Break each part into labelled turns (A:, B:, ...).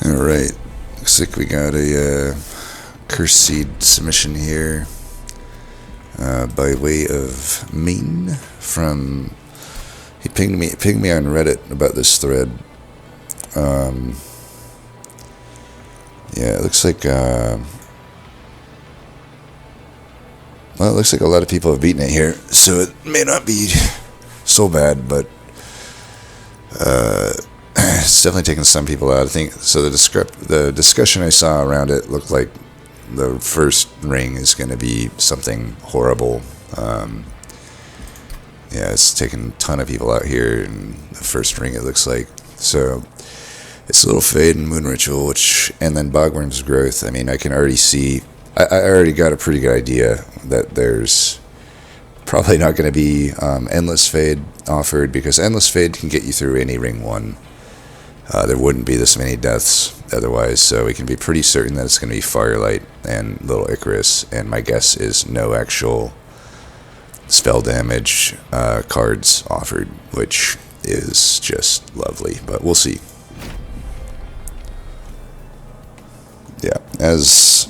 A: Alright, looks like we got a Curse Seed submission here by way of Mean from... He pinged me on Reddit about this thread. Yeah, it looks like... well, it looks like a lot of people have beaten it here, so it may not be so bad, but... it's definitely taken some people out. I think so. The discussion I saw around it looked like the first ring is going to be something horrible. Yeah, it's taken a ton of people out here in the first ring. It looks like so. It's Little Fade and Moon Ritual, and then Bogworm's Growth. I mean, I can already see. I already got a pretty good idea that there's probably not going to be Endless Fade offered, because Endless Fade can get you through any ring one. There wouldn't be this many deaths otherwise, so we can be pretty certain that it's going to be Firelight and Little Icarus, and my guess is no actual spell damage cards offered, which is just lovely, but we'll see. Yeah, as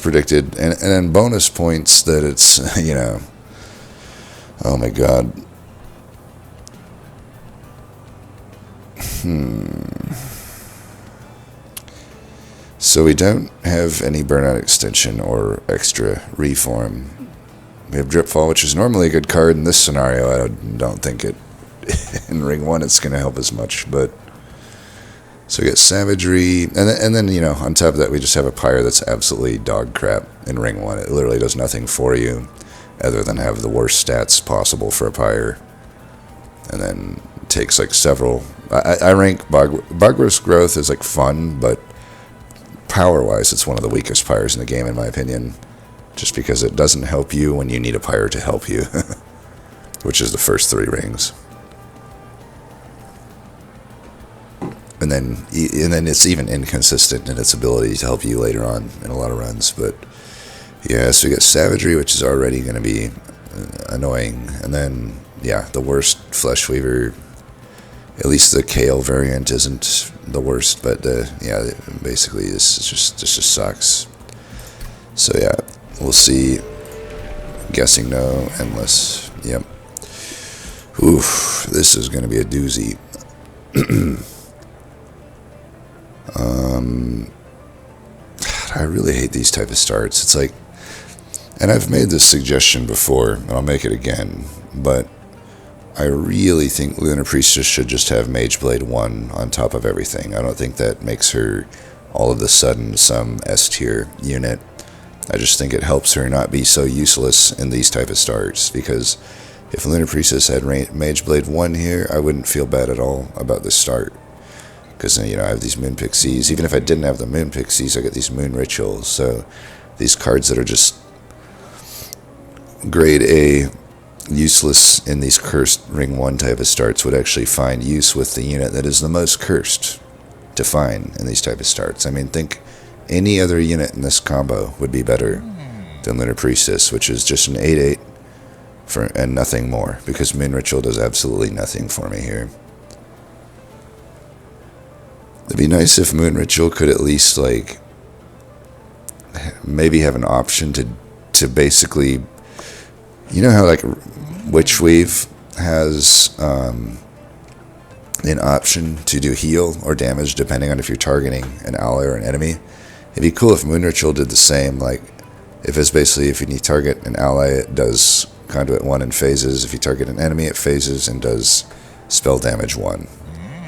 A: predicted, and then bonus points that it's, oh my god. So we don't have any Burnout Extension or extra Reform. We have Dripfall, which is normally a good card in this scenario. I don't think it in Ring 1 it's going to help as much, but so we get Savagery, and then on top of that we just have a Pyre that's absolutely dog crap in Ring 1. It literally does nothing for you other than have the worst stats possible for a Pyre, and then takes like several. I rank Bogworm's Growth as like fun, but power-wise, it's one of the weakest Pyres in the game, in my opinion, just because it doesn't help you when you need a Pyre to help you, which is the first 3 rings. And then it's even inconsistent in its ability to help you later on in a lot of runs. But yeah, so we got Savagery, which is already going to be annoying, and then yeah, the worst Flesh Weaver. At least the Kale variant isn't the worst, but yeah, basically this just sucks. So yeah, we'll see. Guessing no, Endless. Yep. Oof, this is going to be a doozy. I really hate these type of starts. It's like, and I've made this suggestion before, and I'll make it again, but I really think Lunar Priestess should just have Mageblade 1 on top of everything. I don't think that makes her all of a sudden some S-tier unit. I just think it helps her not be so useless in these type of starts, because if Lunar Priestess had Mageblade 1 here, I wouldn't feel bad at all about this start. Because, I have these Moon Pixies. Even if I didn't have the Moon Pixies, I get these Moon Rituals. So these cards that are just grade A useless in these cursed Ring 1 type of starts would actually find use with the unit that is the most cursed to find in these type of starts. I mean, think any other unit in this combo would be better than Lunar Priestess, which is just an 8/8 and nothing more, because Moon Ritual does absolutely nothing for me here. It'd be nice if Moon Ritual could at least, like, maybe have an option to basically, how, like, Witchweave has an option to do heal or damage depending on if you're targeting an ally or an enemy. It'd be cool if Moon Ritual did the same, like, if it's basically, if you target an ally, it does Conduit 1 in phases. If you target an enemy, it phases and does spell damage 1.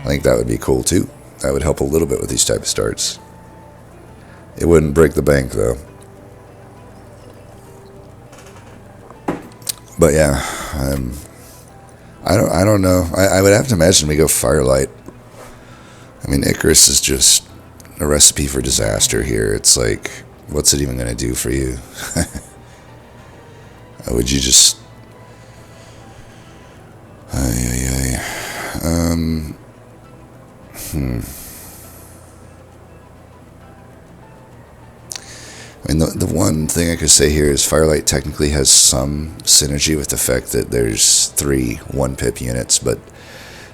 A: I think that would be cool, too. That would help a little bit with these type of starts. It wouldn't break the bank, though. But yeah, I don't know. I would have to imagine we go Firelight. I mean, Icarus is just a recipe for disaster here. It's like, what's it even going to do for you? Would you just... I mean, the one thing I could say here is Firelight technically has some synergy with the fact that there's 3 1-pip units, but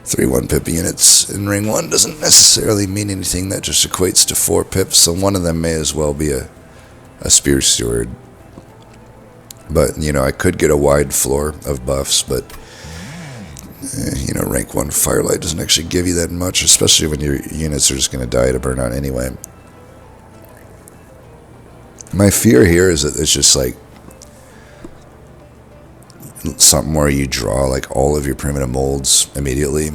A: 3 1-pip units in Ring 1 doesn't necessarily mean anything. That just equates to 4 pips, so one of them may as well be a Spear Steward. But, I could get a wide floor of buffs, but, rank 1 Firelight doesn't actually give you that much, especially when your units are just going to die to burnout anyway. My fear here is that it's just like something where you draw like all of your primitive molds immediately,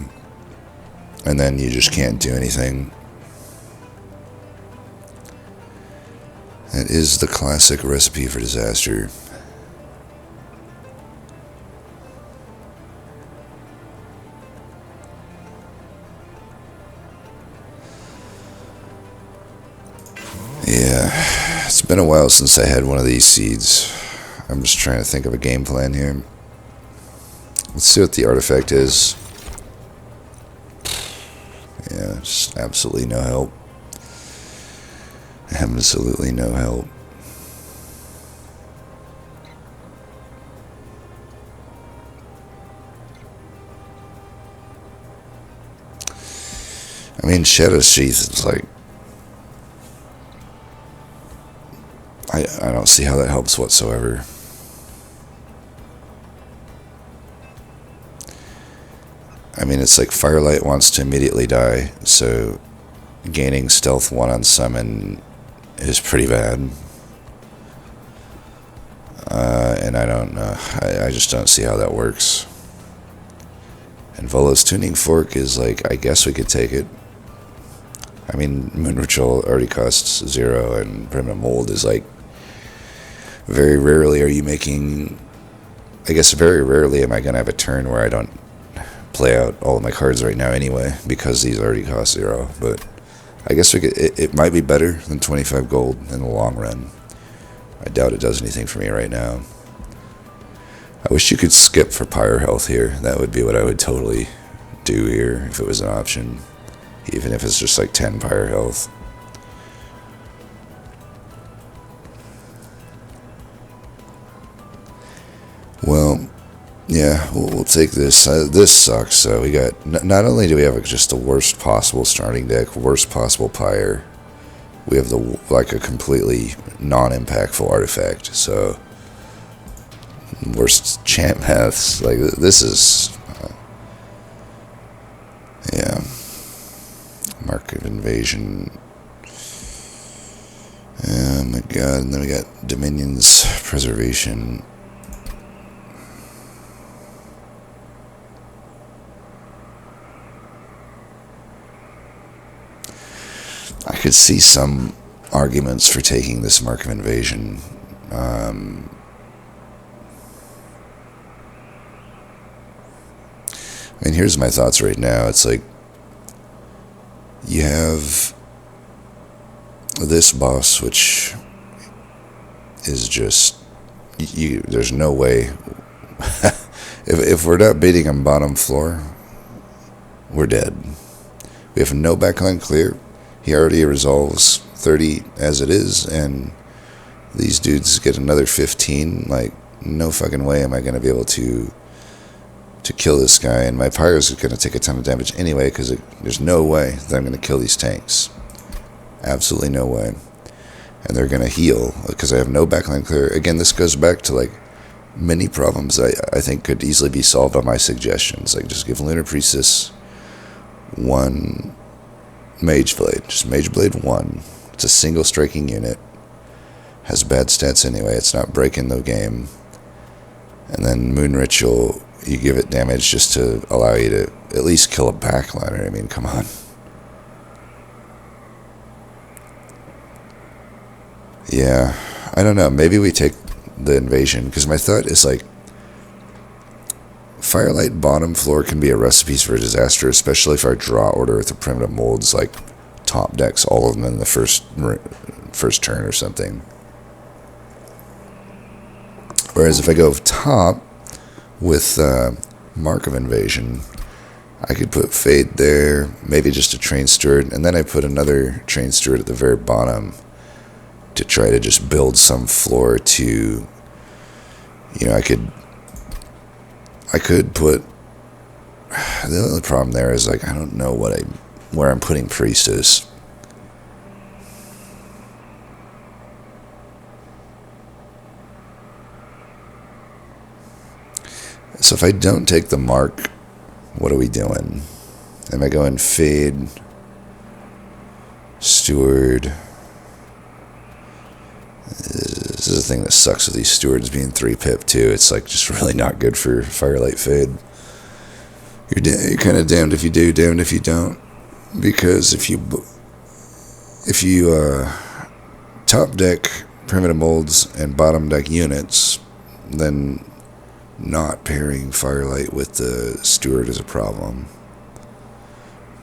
A: and then you just can't do anything. That is the classic recipe for disaster. Yeah, it's been a while since I had one of these seeds. I'm just trying to think of a game plan here. Let's see what the artifact is. Yeah, just absolutely no help. Absolutely no help. I mean, Shadow Sheath is like... I don't see how that helps whatsoever. I mean, it's like Firelight wants to immediately die, so gaining stealth 1 on summon is pretty bad. And I don't know. I just don't see how that works. And Volo's Tuning Fork is like, I guess we could take it. I mean, Moon Ritual already costs 0, and Primitive Mold is like, very rarely are you making... I guess very rarely am I going to have a turn where I don't play out all of my cards right now anyway, because these already cost 0. But I guess we could, it might be better than 25 gold in the long run. I doubt it does anything for me right now. I wish you could skip for Pyre Health here. That would be what I would totally do here if it was an option. Even if it's just like 10 Pyre Health. Well, yeah, we'll take this. This sucks. So we got, not only do we have just the worst possible starting deck, worst possible Pyre, we have a completely non-impactful artifact. So worst chant paths. Like, this is, yeah. Mark of Invasion. Oh my god, and then we got Dominion's Preservation. I could see some arguments for taking this Mark of Invasion. I mean, here's my thoughts right now. It's like, you have this boss, which is just, there's no way. if we're not beating him bottom floor, we're dead. We have no backline clear. He already resolves 30 as it is, and these dudes get another 15. Like, no fucking way am I going to be able to kill this guy, and my Pyre is going to take a ton of damage anyway, because there's no way that I'm going to kill these tanks. Absolutely no way. And they're going to heal, because I have no backline clear. Again, this goes back to, like, many problems I think could easily be solved by my suggestions. Like, just give Lunar Priestess 1 Mage Blade. Just Mage Blade 1. It's a single striking unit. Has bad stats anyway. It's not breaking the game. And then Moon Ritual, you give it damage just to allow you to at least kill a backliner. I mean, come on. Yeah, I don't know. Maybe we take the invasion, because my thought is like, Firelight bottom floor can be a recipe for disaster, especially if our draw order with the primitive molds like top decks all of them in the first turn or something. Whereas if I go top with Mark of Invasion, I could put Fade there, maybe just a Train Steward, and then I put another Train Steward at the very bottom to try to just build some floor to, I could put The only problem there is, like, I don't know where I'm putting Priestess. So if I don't take the mark, what are we doing? Am I going Fade, Steward? This is the thing that sucks with these Stewards being 3-pip too. It's like just really not good for Firelight Fade. You're kind of damned if you do, damned if you don't. Because if you top deck Primitive Molds and bottom deck units, then not pairing Firelight with the Steward is a problem.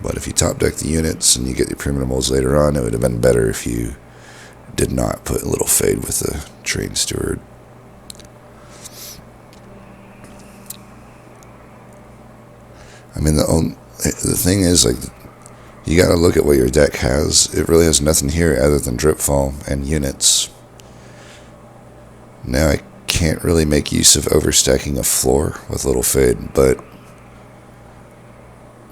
A: But if you top deck the units and you get your Primitive Molds later on, it would have been better if you did not put a little Fade with the Train Steward. I mean, the thing is, like, you got to look at what your deck has. It really has nothing here other than Dripfall and units. Now I can't really make use of overstacking a floor with little Fade, but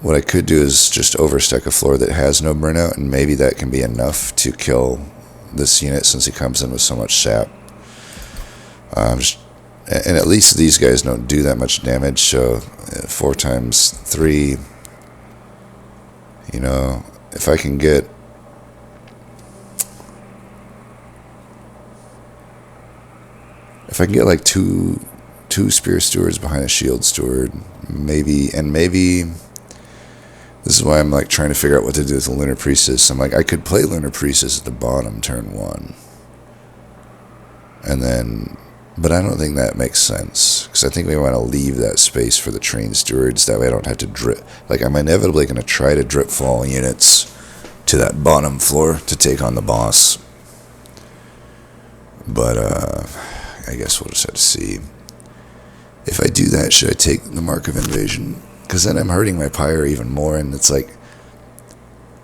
A: what I could do is just overstack a floor that has no burnout, and maybe that can be enough to kill this unit since he comes in with so much sap. And at least these guys don't do that much damage, so 4 times 3, you know, if I can get like two Spear Stewards behind a Shield Steward, maybe this is why I'm like trying to figure out what to do with the Lunar Priestess. I'm like, I could play Lunar Priestess at the bottom turn 1. And then, but I don't think that makes sense. Because I think we want to leave that space for the Train Stewards. That way I don't have to drip. Like, I'm inevitably going to try to drip fall units to that bottom floor to take on the boss. But, I guess we'll just have to see. If I do that, should I take the Mark of Invasion? Because then I'm hurting my Pyre even more, and it's like,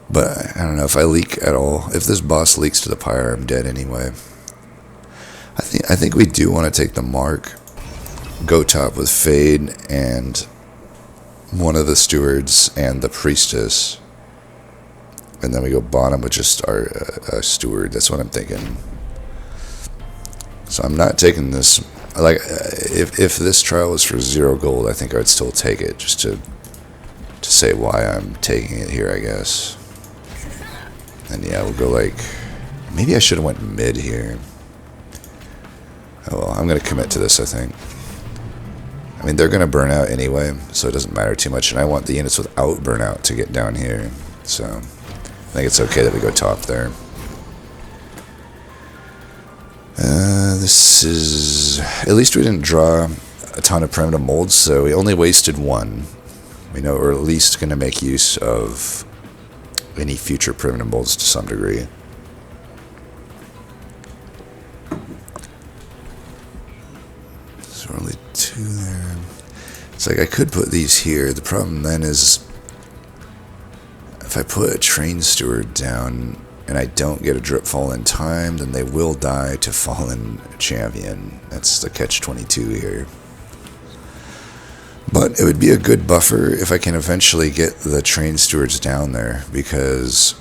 A: but I don't know if I leak at all. If this boss leaks to the Pyre, I'm dead anyway. I think we do want to take the Mark, go top with Fade and one of the Stewards and the Priestess, and then we go bottom with just our Steward. That's what I'm thinking. So I'm not taking this. Like, if this trial was for 0 gold, I think I would still take it, just to say why I'm taking it here, I guess. And yeah, we'll go like, maybe I should have went mid here. Oh well, I'm going to commit to this, I think. I mean, they're going to burn out anyway, so it doesn't matter too much, and I want the units without burnout to get down here, so I think it's okay that we go top there. This is... At least we didn't draw a ton of Primitive Molds, so we only wasted 1. We know we're at least going to make use of any future Primitive Molds to some degree. So only 2 there. It's like I could put these here. The problem then is if I put a Train Steward down and I don't get a Dripfall in time, then they will die to Fallen Champion. That's the catch-22 here. But it would be a good buffer if I can eventually get the Train Stewards down there, because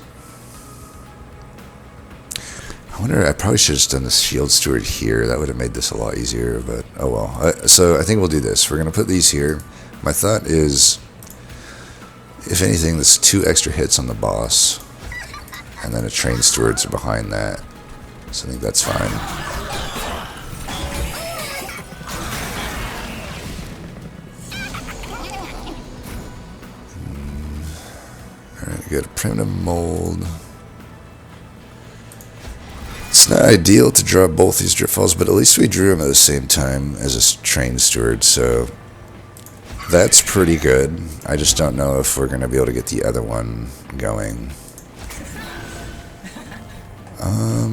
A: I wonder, I probably should have just done the Shield Steward here. That would have made this a lot easier, but oh well. So I think we'll do this. We're going to put these here. My thought is, if anything, that's 2 extra hits on the boss. And then the Train Stewards are behind that. So I think that's fine. Alright, we got a Primitive Mold. It's not ideal to draw both these Dripfalls, but at least we drew them at the same time as a Train Steward, so that's pretty good. I just don't know if we're going to be able to get the other one going. I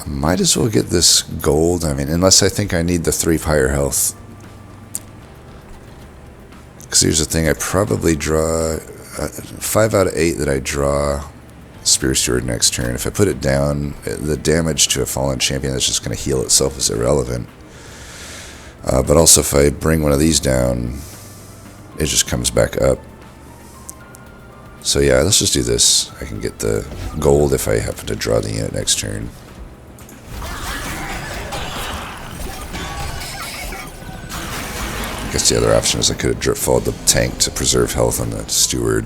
A: might as well get this gold. I mean, unless I think I need the 3 Pyre health. Because here's the thing, I probably draw 5 out of 8 that I draw Spear Steward next turn. If I put it down, the damage to a Fallen Champion that's just going to heal itself is irrelevant. But also if I bring one of these down, it just comes back up. So yeah, let's just do this. I can get the gold if I happen to draw the unit next turn. I guess the other option is I could have drip followed the tank to preserve health on the steward.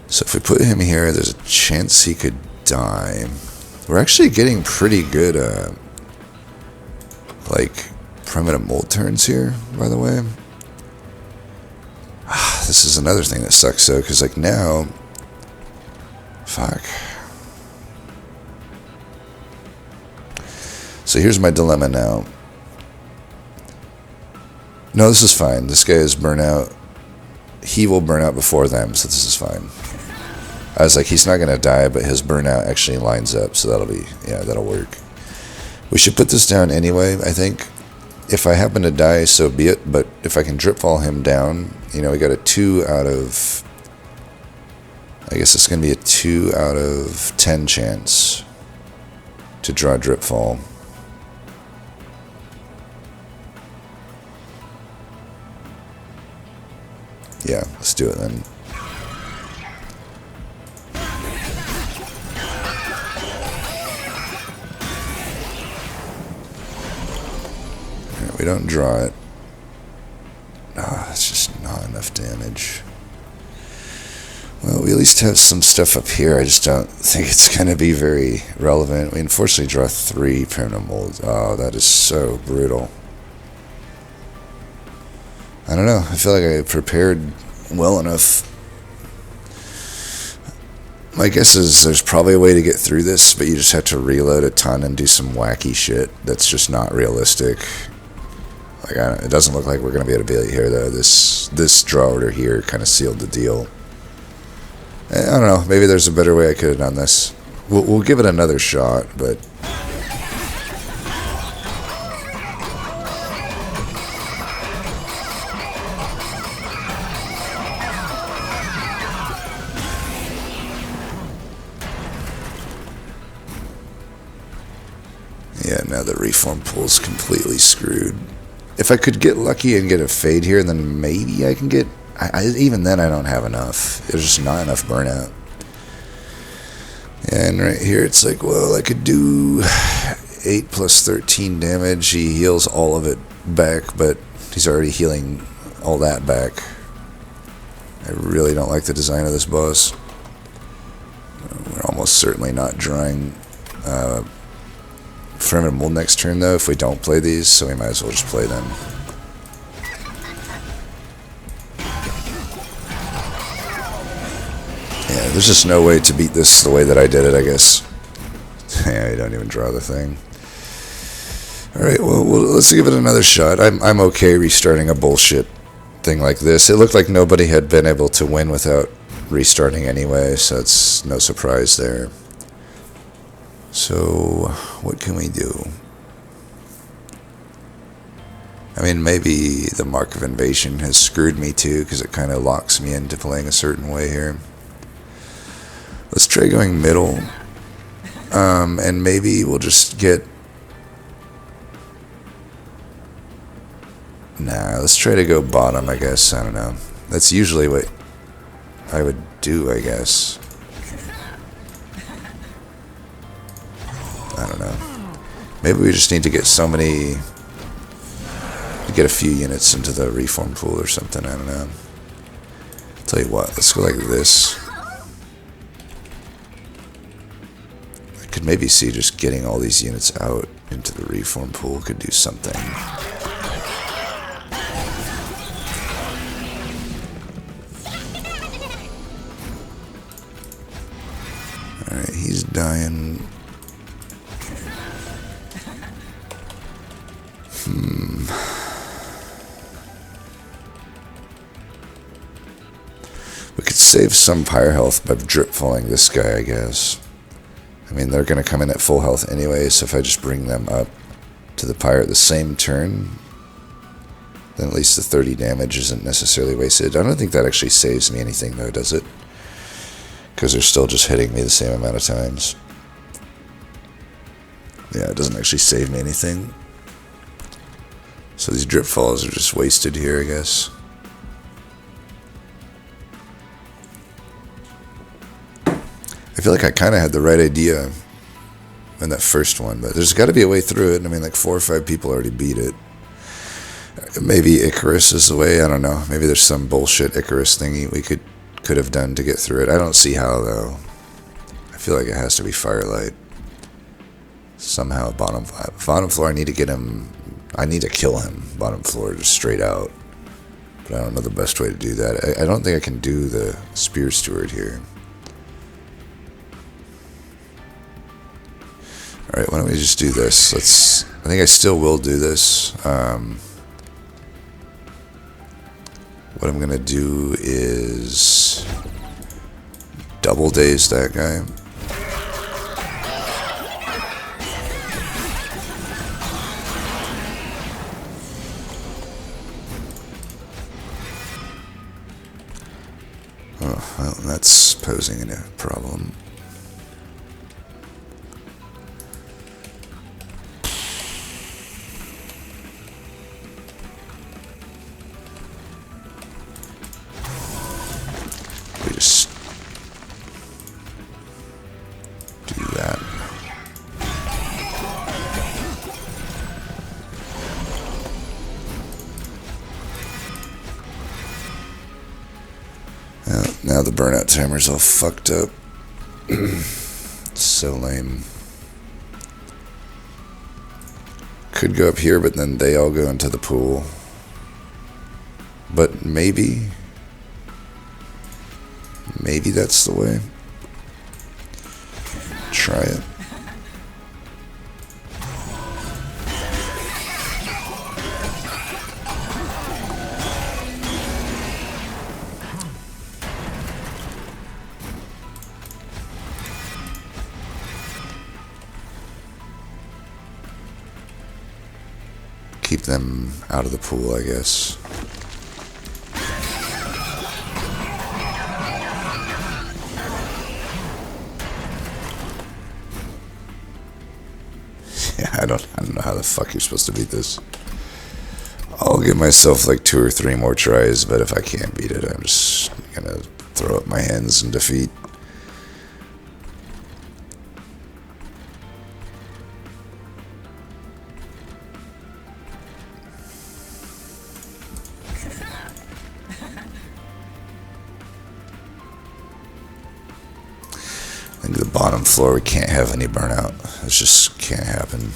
A: So if we put him here, there's a chance he could die. We're actually getting pretty good, like, primitive mold turns here, by the way. This is another thing that sucks, though, because, like, now... Fuck. So here's my dilemma now. No, this is fine. This guy is burnout. He will burn out before them, so this is fine. I was like, he's not going to die, but his burnout actually lines up, so that'll be... Yeah, that'll work. We should put this down anyway, I think. If I happen to die, so be it, but if I can drip fall him down, you know, we got a 2 out of... I guess it's going to be a 2 out of 10 chance to draw drip fall. Yeah, let's do it then. We don't draw it. It's just not enough damage. Well, we at least have some stuff up here. I just don't think it's going to be very relevant. We unfortunately draw 3 permanent molds. Oh, that is so brutal. I don't know. I feel like I prepared well enough. My guess is there's probably a way to get through this, but you just have to reload a ton and do some wacky shit that's just not realistic. Like, it doesn't look like we're going to be able to beat it here, though. This draw order here kind of sealed the deal. I don't know. Maybe there's a better way I could have done this. We'll give it another shot, but... Yeah, now the reform pool's completely screwed. If I could get lucky and get a fade here, then maybe I can get... even then, I don't have enough. There's just not enough burnout. And right here, it's like, well, I could do 8 plus 13 damage. He heals all of it back, but he's already healing all that back. I really don't like the design of this boss. We're almost certainly not drawing... Ferment Mold next turn, though, if we don't play these, so we might as well just play them. Yeah, there's just no way to beat this the way that I did it, I guess. Yeah, I don't even draw the thing. Alright, well, let's give it another shot. I'm okay restarting a bullshit thing like this. It looked like nobody had been able to win without restarting anyway, so it's no surprise there. So, what can we do? I mean, maybe the Mark of Invasion has screwed me too, because it kind of locks me into playing a certain way here. Let's try going middle, and maybe we'll just get... Nah, let's try to go bottom, I guess. I don't know. That's usually what I would do, I guess. I don't know. Maybe we just need to get so many... get a few units into the reform pool or something. I don't know. I'll tell you what. Let's go like this. I could maybe see just getting all these units out into the reform pool could do something. Alright, he's dying... We could save some pyre health by drip falling this guy, I guess. I mean, they're going to come in at full health anyway, so if I just bring them up to the pyre at the same turn, then at least the 30 damage isn't necessarily wasted. I don't think that actually saves me anything, though, does it? Because they're still just hitting me the same amount of times. Yeah, it doesn't actually save me anything. So these drip falls are just wasted here, I guess. I feel like I kind of had the right idea in that first one, but there's got to be a way through it. I mean, like 4 or 5 people already beat it. Maybe Icarus is the way. I don't know. Maybe there's some bullshit Icarus thingy we could have done to get through it. I don't see how, though. I feel like it has to be Firelight. Somehow, bottom floor, I need to get him. I need to kill him, bottom floor, just straight out. But I don't know the best way to do that. I don't think I can do the Spear Steward here. Alright, why don't we just do this? I think I still will do this. What I'm going to do is double daze that guy. Oh, well, that's posing a problem. We just do that. Now the burnout timer's all fucked up. So lame. Could go up here, but then they all go into the pool. But maybe that's the way. Try it. Keep them out of the pool, I guess. Yeah, I don't know how the fuck you're supposed to beat this. I'll give myself like 2 or 3 more tries, but if I can't beat it, I'm just gonna throw up my hands in defeat. I think the bottom floor, we can't have any burnout. It just can't happen.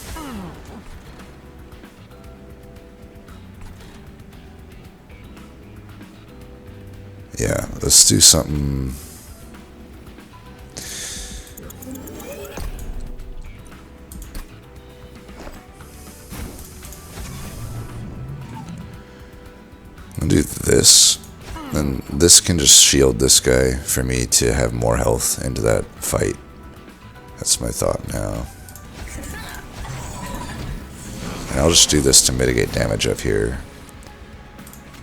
A: Yeah, let's do something. I'll do this. Then this can just shield this guy for me to have more health into that fight. That's my thought now. And I'll just do this to mitigate damage up here.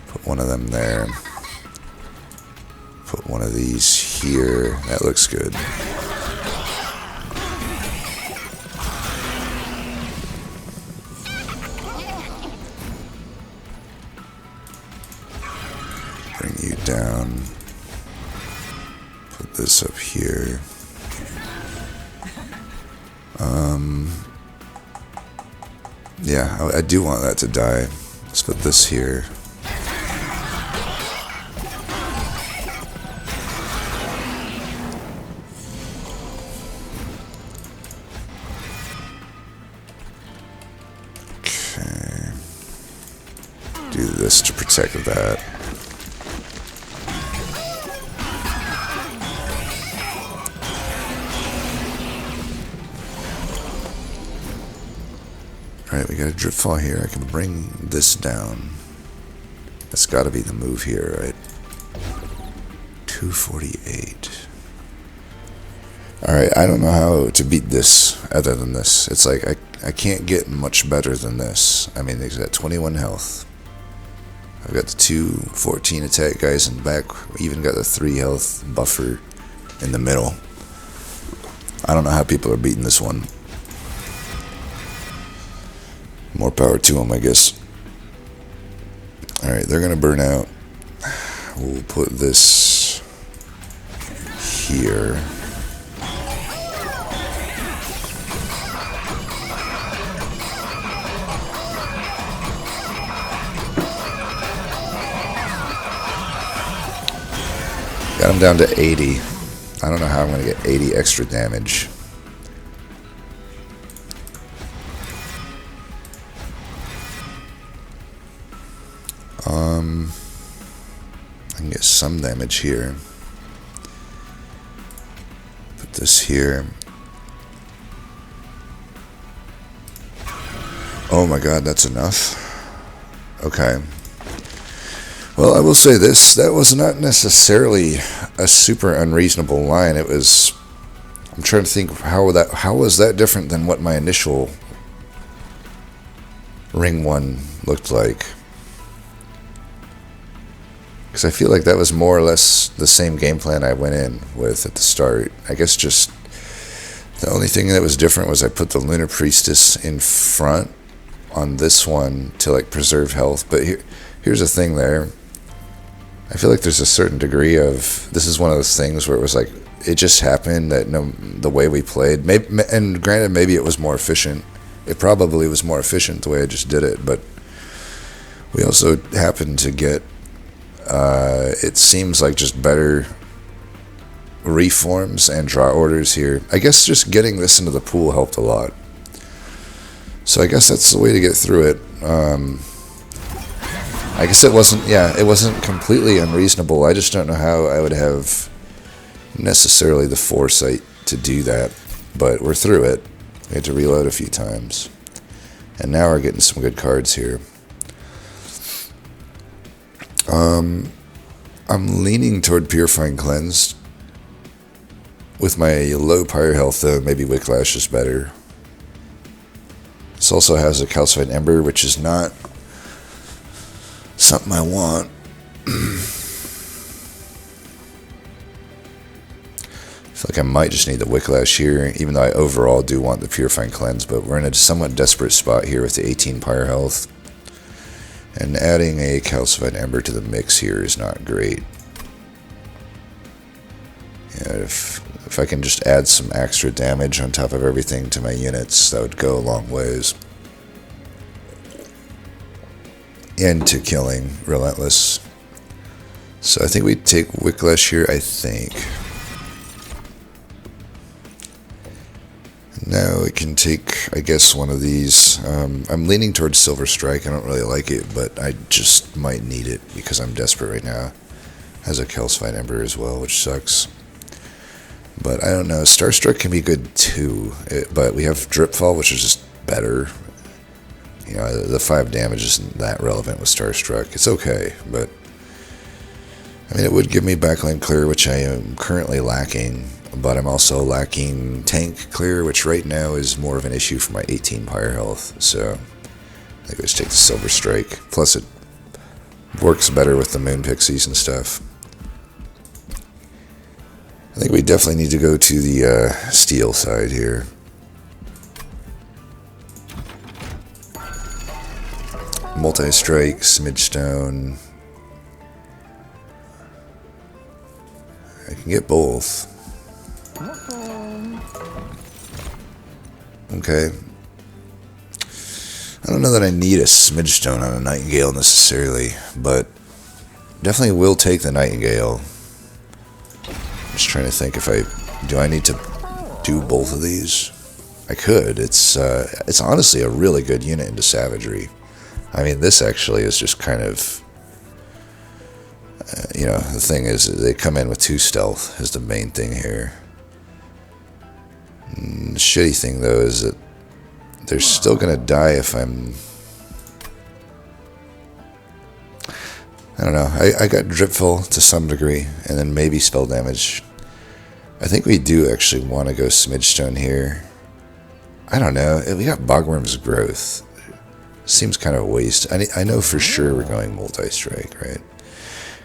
A: Put one of them there. Put one of these here. That looks good. Bring you down. Put this up here. Yeah, I do want that to die. Let's put this here. Okay. Do this to protect that. Alright, we got a drip fall here. I can bring this down. That's got to be the move here, right? 248. Alright, I don't know how to beat this other than this. It's like I can't get much better than this. I mean, he's got 21 health. I've got the 214 attack guys in the back. We even got the 3 health buffer in the middle. I don't know how people are beating this one. More power to them, I guess. Alright, they're going to burn out. We'll put this here. Got him down to 80. I don't know how I'm going to get 80 extra damage. I can get some damage here. Put this here. Oh my god, that's enough. Okay. Well, I will say this, that was not necessarily a super unreasonable line. It was, I'm trying to think how was that different than what my initial Ring 1 looked like. Because I feel like that was more or less the same game plan I went in with at the start. I guess just the only thing that was different was I put the Lunar Priestess in front on this one to like preserve health. But here's the thing there. I feel like there's a certain degree of, this is one of those things where it was like, it just happened that the way we played, maybe, and granted maybe it was more efficient. It probably was more efficient the way I just did it, but we also happened to get, it seems like just better reforms and draw orders here. I guess just getting this into the pool helped a lot. So I guess that's the way to get through it. I guess it wasn't completely unreasonable. I just don't know how I would have necessarily the foresight to do that. But we're through it. We had to reload a few times. And now we're getting some good cards here. I'm leaning toward Purifying Cleanse. With my low pyre health, though, maybe Wicklash is better. This also has a Calcified Ember, which is not something I want. I feel like I might just need the Wicklash here, even though I overall do want the Purifying Cleanse, but we're in a somewhat desperate spot here with the 18 pyre health. And adding a Calcified Ember to the mix here is not great. Yeah, if I can just add some extra damage on top of everything to my units, that would go a long ways. And to killing Relentless. So I think we take Wicklash here, I think. Now we can take, I guess, one of these. I'm leaning towards Silver Strike. I don't really like it, but I just might need it because I'm desperate right now. Has a Calcified Ember as well, which sucks. But I don't know. Starstruck can be good too, but we have Dripfall, which is just better. You know, the 5 damage isn't that relevant with Starstruck. It's okay, but I mean, it would give me backline clear, which I am currently lacking. But I'm also lacking tank clear, which right now is more of an issue for my 18 pyre health. So I think I just take the Silver Strike. Plus it works better with the Moon Pixies and stuff. I think we definitely need to go to the steel side here. Multi-strike, Smidgestone. I can get both. Okay. I don't know that I need a Smidgestone on a Nightingale necessarily, but definitely will take the Nightingale. I'm just trying to think if do I need to do both of these? I could. It's honestly a really good unit into Savagery. I mean, this actually is just kind of, you know, the thing is they come in with 2 stealth is the main thing here. The shitty thing, though, is that they're still going to die if I'm... I don't know. I got Dripful to some degree, and then maybe spell damage. I think we do actually want to go Smidgestone here. I don't know. We got Bogworm's Growth. Seems kind of a waste. I know for sure we're going Multi-Strike, right?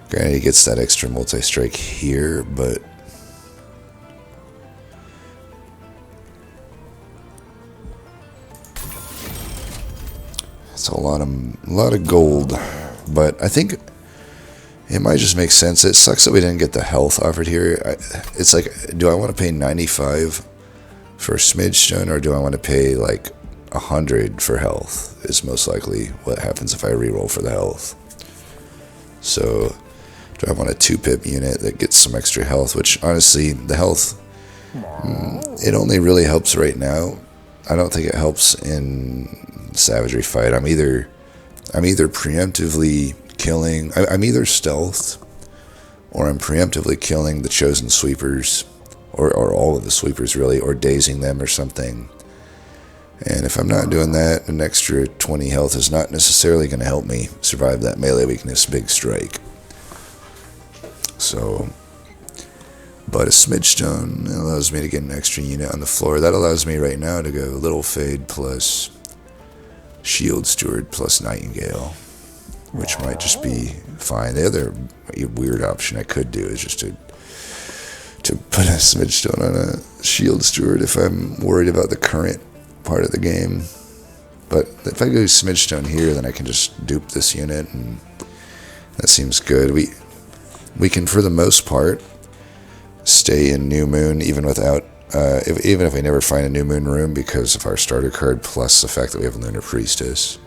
A: Granted, he gets that extra Multi-Strike here, but... It's a lot of gold. But I think it might just make sense. It sucks that we didn't get the health offered here. It's like, do I want to pay 95 for Smidge Stone, or do I want to pay like 100 for health? Is most likely what happens if I reroll for the health. So, do I want a 2-pip unit that gets some extra health? Which, honestly, the health, it only really helps right now. I don't think it helps in Savagery fight. I'm either preemptively killing. I'm either stealthed, or I'm preemptively killing the chosen sweepers, or all of the sweepers really, or dazing them or something. And if I'm not doing that, an extra 20 health is not necessarily going to help me survive that melee weakness big strike. So, but a Smidge Stone allows me to get an extra unit on the floor. That allows me right now to go Little Fade plus Shield Steward plus Nightingale, which might just be fine. The other weird option I could do is just to put a Smidge Stone on a Shield Steward if I'm worried about the current part of the game. But if I go Smidge Stone here, then I can just dupe this unit, and that seems good. We can, for the most part, stay in New Moon even without, even if we never find a New Moon room, because of our starter card plus the fact that we have Lunar Priestess.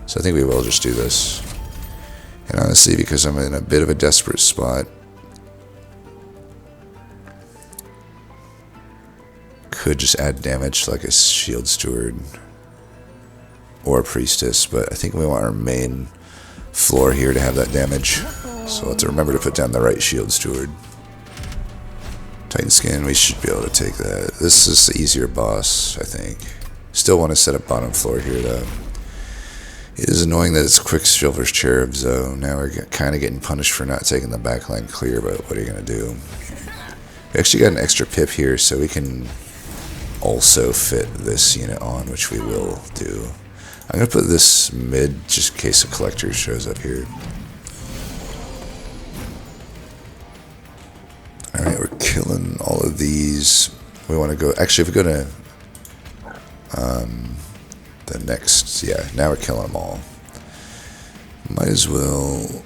A: So I think we will just do this. And honestly, because I'm in a bit of a desperate spot, could just add damage like a Shield Steward or a Priestess, but I think we want our main floor here to have that damage. So let's remember to put down the right Shield Steward. Titan Skin, we should be able to take that. This is the easier boss, I think. Still want to set up bottom floor here, though. It is annoying that it's Quicksilver's Cherubs, though. Now we're kind of getting punished for not taking the backline clear, but what are you going to do? We actually got an extra pip here, so we can also fit this unit on, which we will do. I'm going to put this mid, just in case a collector shows up here. Alright, we're killing all of these. We want to go, actually if we go to the next, yeah, now we're killing them all. Might as well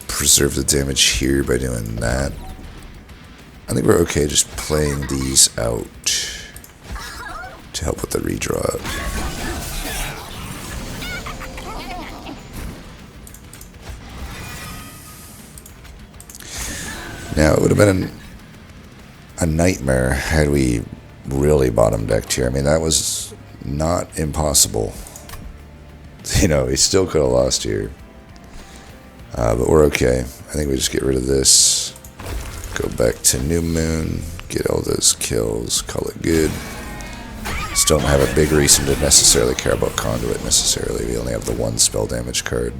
A: preserve the damage here by doing that. I think we're okay just playing these out to help with the redraw. Now, it would have been a nightmare had we really bottom decked here. I mean, that was not impossible. You know, we still could have lost here. But we're okay. I think we just get rid of this. Go back to New Moon. Get all those kills. Call it good. Still don't have a big reason to necessarily care about Conduit necessarily. We only have the one spell damage card.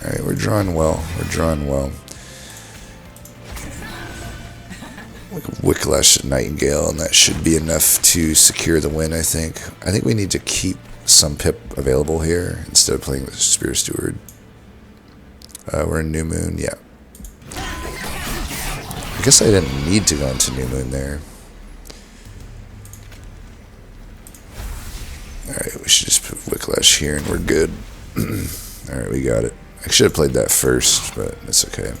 A: Alright, we're drawing well. We're drawing well. Wicklash Nightingale, and that should be enough to secure the win, I think. I think we need to keep some pip available here instead of playing the Spear Steward. We're in New Moon, yeah. I guess I didn't need to go into New Moon there. Alright, we should just put Wicklash here and we're good. Alright, we got it. I should have played that first, but it's okay.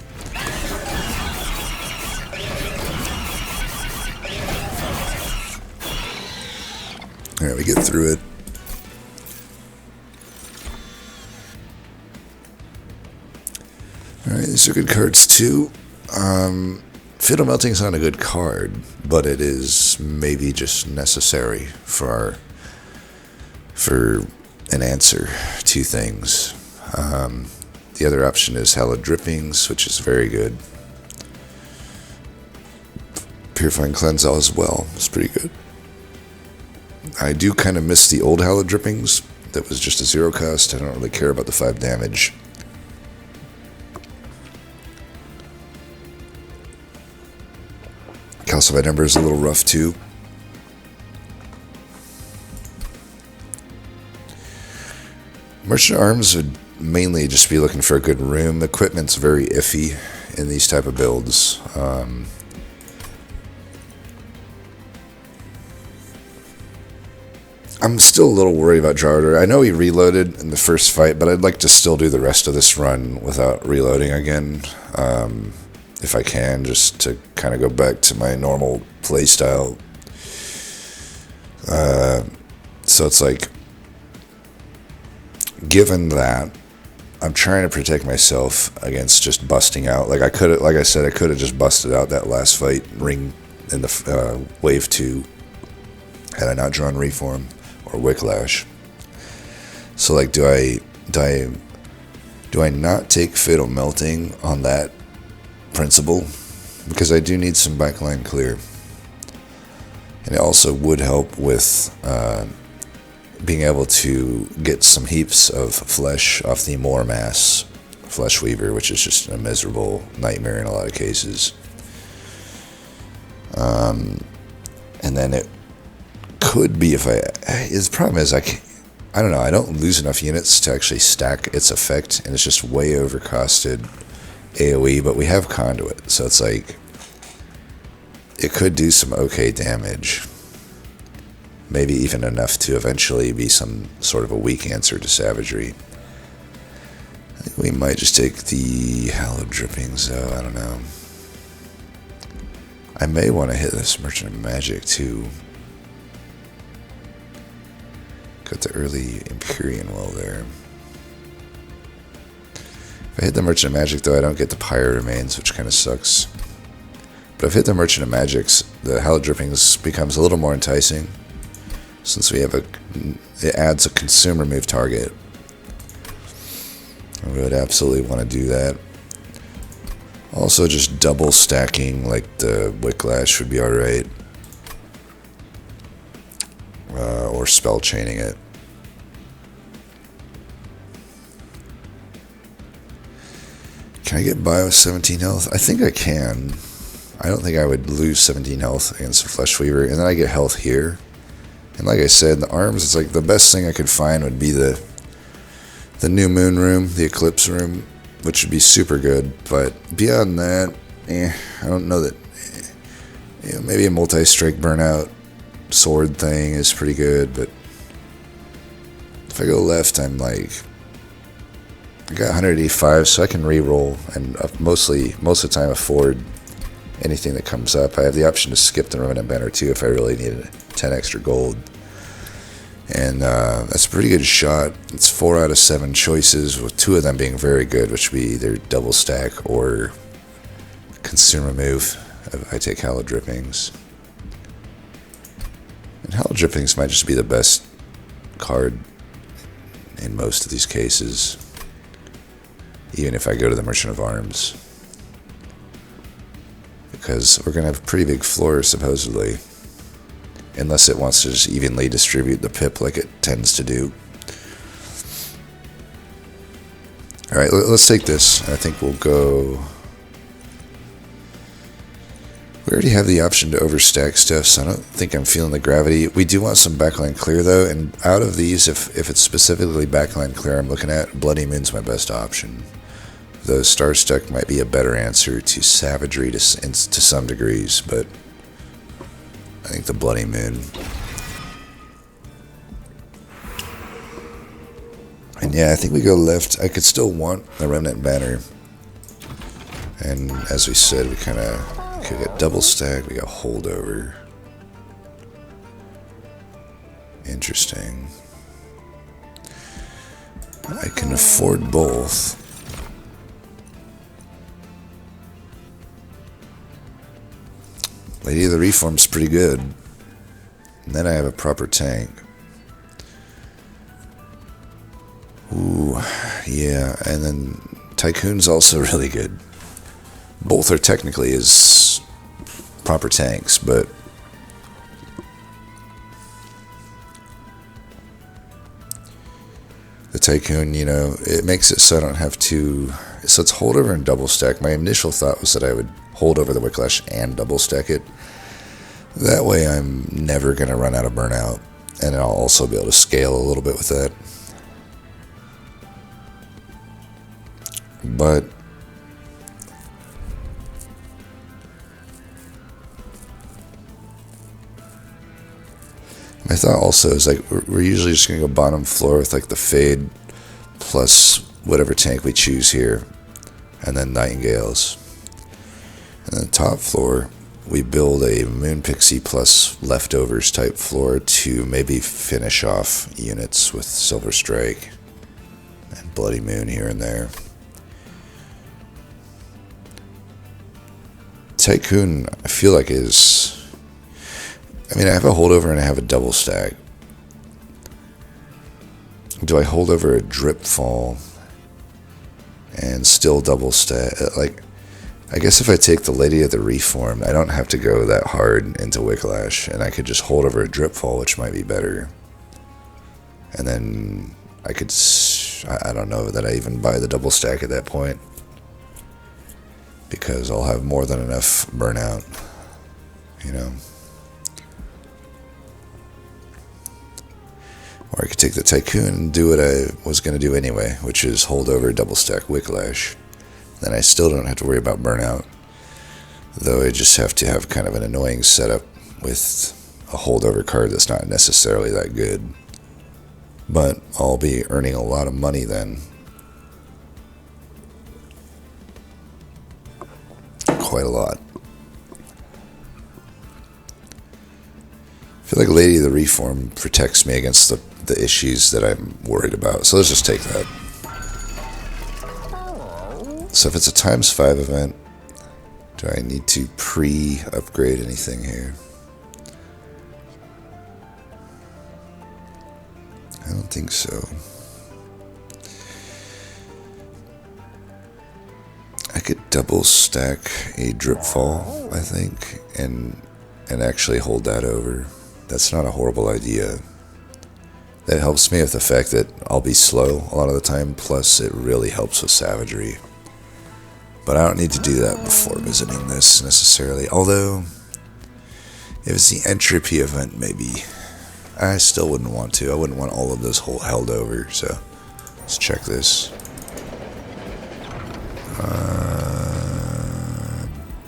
A: Alright, we get through it. Alright, these are good cards too. Fatal Melting is not a good card, but it is maybe just necessary for an answer to things. The other option is Hallowed Drippings, which is very good. Purifying Cleanse as well. It's pretty good. I do kind of miss the old Hallowed Drippings. That was just a 0 cost. I don't really care about the 5 damage. Calcified Ember is a little rough too. Merchant Arms would mainly just be looking for a good room. Equipment's very iffy in these type of builds. I'm still a little worried about Jarder. I know he reloaded in the first fight, but I'd like to still do the rest of this run without reloading again, if I can, just to kind of go back to my normal play style. So it's like, given that, I'm trying to protect myself against just busting out. Like I said, I could have just busted out that last fight ring in the wave 2 had I not drawn Reform or Wicklash. So like, do I not take Fatal Melting on that principle? Because I do need some backline clear. And it also would help with being able to get some heaps of flesh off the More Mass Flesh Weaver, which is just a miserable nightmare in a lot of cases. And then it could be the problem is I don't know, I don't lose enough units to actually stack its effect, and it's just way overcosted AoE, but we have Conduit, so it's like, it could do some okay damage. Maybe even enough to eventually be some sort of a weak answer to Savagery. I think we might just take the Hallowed Drippings, though, I don't know. I may want to hit this Merchant of Magic, too. Got the early Empyrean Well there. If I hit the Merchant of Magic, though, I don't get the Pyre Remains, which kind of sucks. But if I hit the Merchant of Magics, the Hallowed Drippings becomes a little more enticing, since we have it adds a consumer move target. I would absolutely want to do that. Also, just double stacking like the Wicklash would be alright. Or spell chaining it. Can I get by with 17 health? I think I can. I don't think I would lose 17 health against the Flesh Weaver, and then I get health here. And like I said, the arms, it's like the best thing I could find would be the New Moon room, the Eclipse room, which would be super good. But beyond that, I don't know that. Maybe a multi-strike burnout sword thing is pretty good, but if I go left, I'm like, I got 185, so I can re-roll and most of the time afford anything that comes up. I have the option to skip the Remnant Banner too if I really needed 10 extra gold. And that's a pretty good shot. It's 4 out of 7 choices, with 2 of them being very good, which would be either double stack or consumer move. I take Hallowed Drippings. And Hallowed Drippings might just be the best card in most of these cases, even if I go to the Merchant of Arms. Because we're going to have a pretty big floor, supposedly. Unless it wants to just evenly distribute the pip like it tends to do. Alright, let's take this. I think we'll go... We already have the option to overstack stuff, so I don't think I'm feeling the gravity. We do want some backline clear, though, and out of these, if it's specifically backline clear I'm looking at, Bloody Moon's my best option. Though Starstruck might be a better answer to Savagery to some degrees, but I think the Bloody Moon. And yeah, I think we go left. I could still want the Remnant Banner. And as we said, we kind of could get double stack. We got holdover. Interesting. I can afford both. Lady of the Reform's pretty good. And then I have a proper tank. Ooh, yeah. And then Tycoon's also really good. Both are technically as proper tanks, but the Tycoon, it makes it so I don't have to... So it's holdover and double stack. My initial thought was that I would hold over the Wicklash and double stack it. That way I'm never going to run out of burnout, and I'll also be able to scale a little bit with that. But I'm My thought also is like we're usually just gonna go bottom floor with like the Fade plus whatever tank we choose here, and then Nightingales. And then the top floor, we build a Moon Pixie plus leftovers type floor to maybe finish off units with Silver Strike and Bloody Moon here and there. Tycoon, I feel like is... I mean, I have a holdover and I have a double stack. Do I hold over a Drip Fall and still double stack? Like, I guess if I take the Lady of the Reformed, I don't have to go that hard into Wicklash, and I could just hold over a Drip Fall, which might be better. And then I could... I don't know that I even buy the double stack at that point, because I'll have more than enough burnout, you know. Or I could take the Tycoon and do what I was going to do anyway, which is hold over double stack Wicklash. Then I still don't have to worry about burnout, though I just have to have kind of an annoying setup with a holdover card that's not necessarily that good. But I'll be earning a lot of money then. Quite a lot. I feel like Lady of the Reform protects me against the issues that I'm worried about. So let's just take that. So if it's a ×5 event, do I need to pre-upgrade anything here? I don't think so. I could double stack a Drip Fall, I think, and actually hold that over. That's not a horrible idea. That helps me with the fact that I'll be slow a lot of the time, plus it really helps with savagery. But I don't need to do that before visiting this necessarily. Although, if it's the entropy event, maybe. I still wouldn't want to. I wouldn't want all of this whole held over. So, let's check this.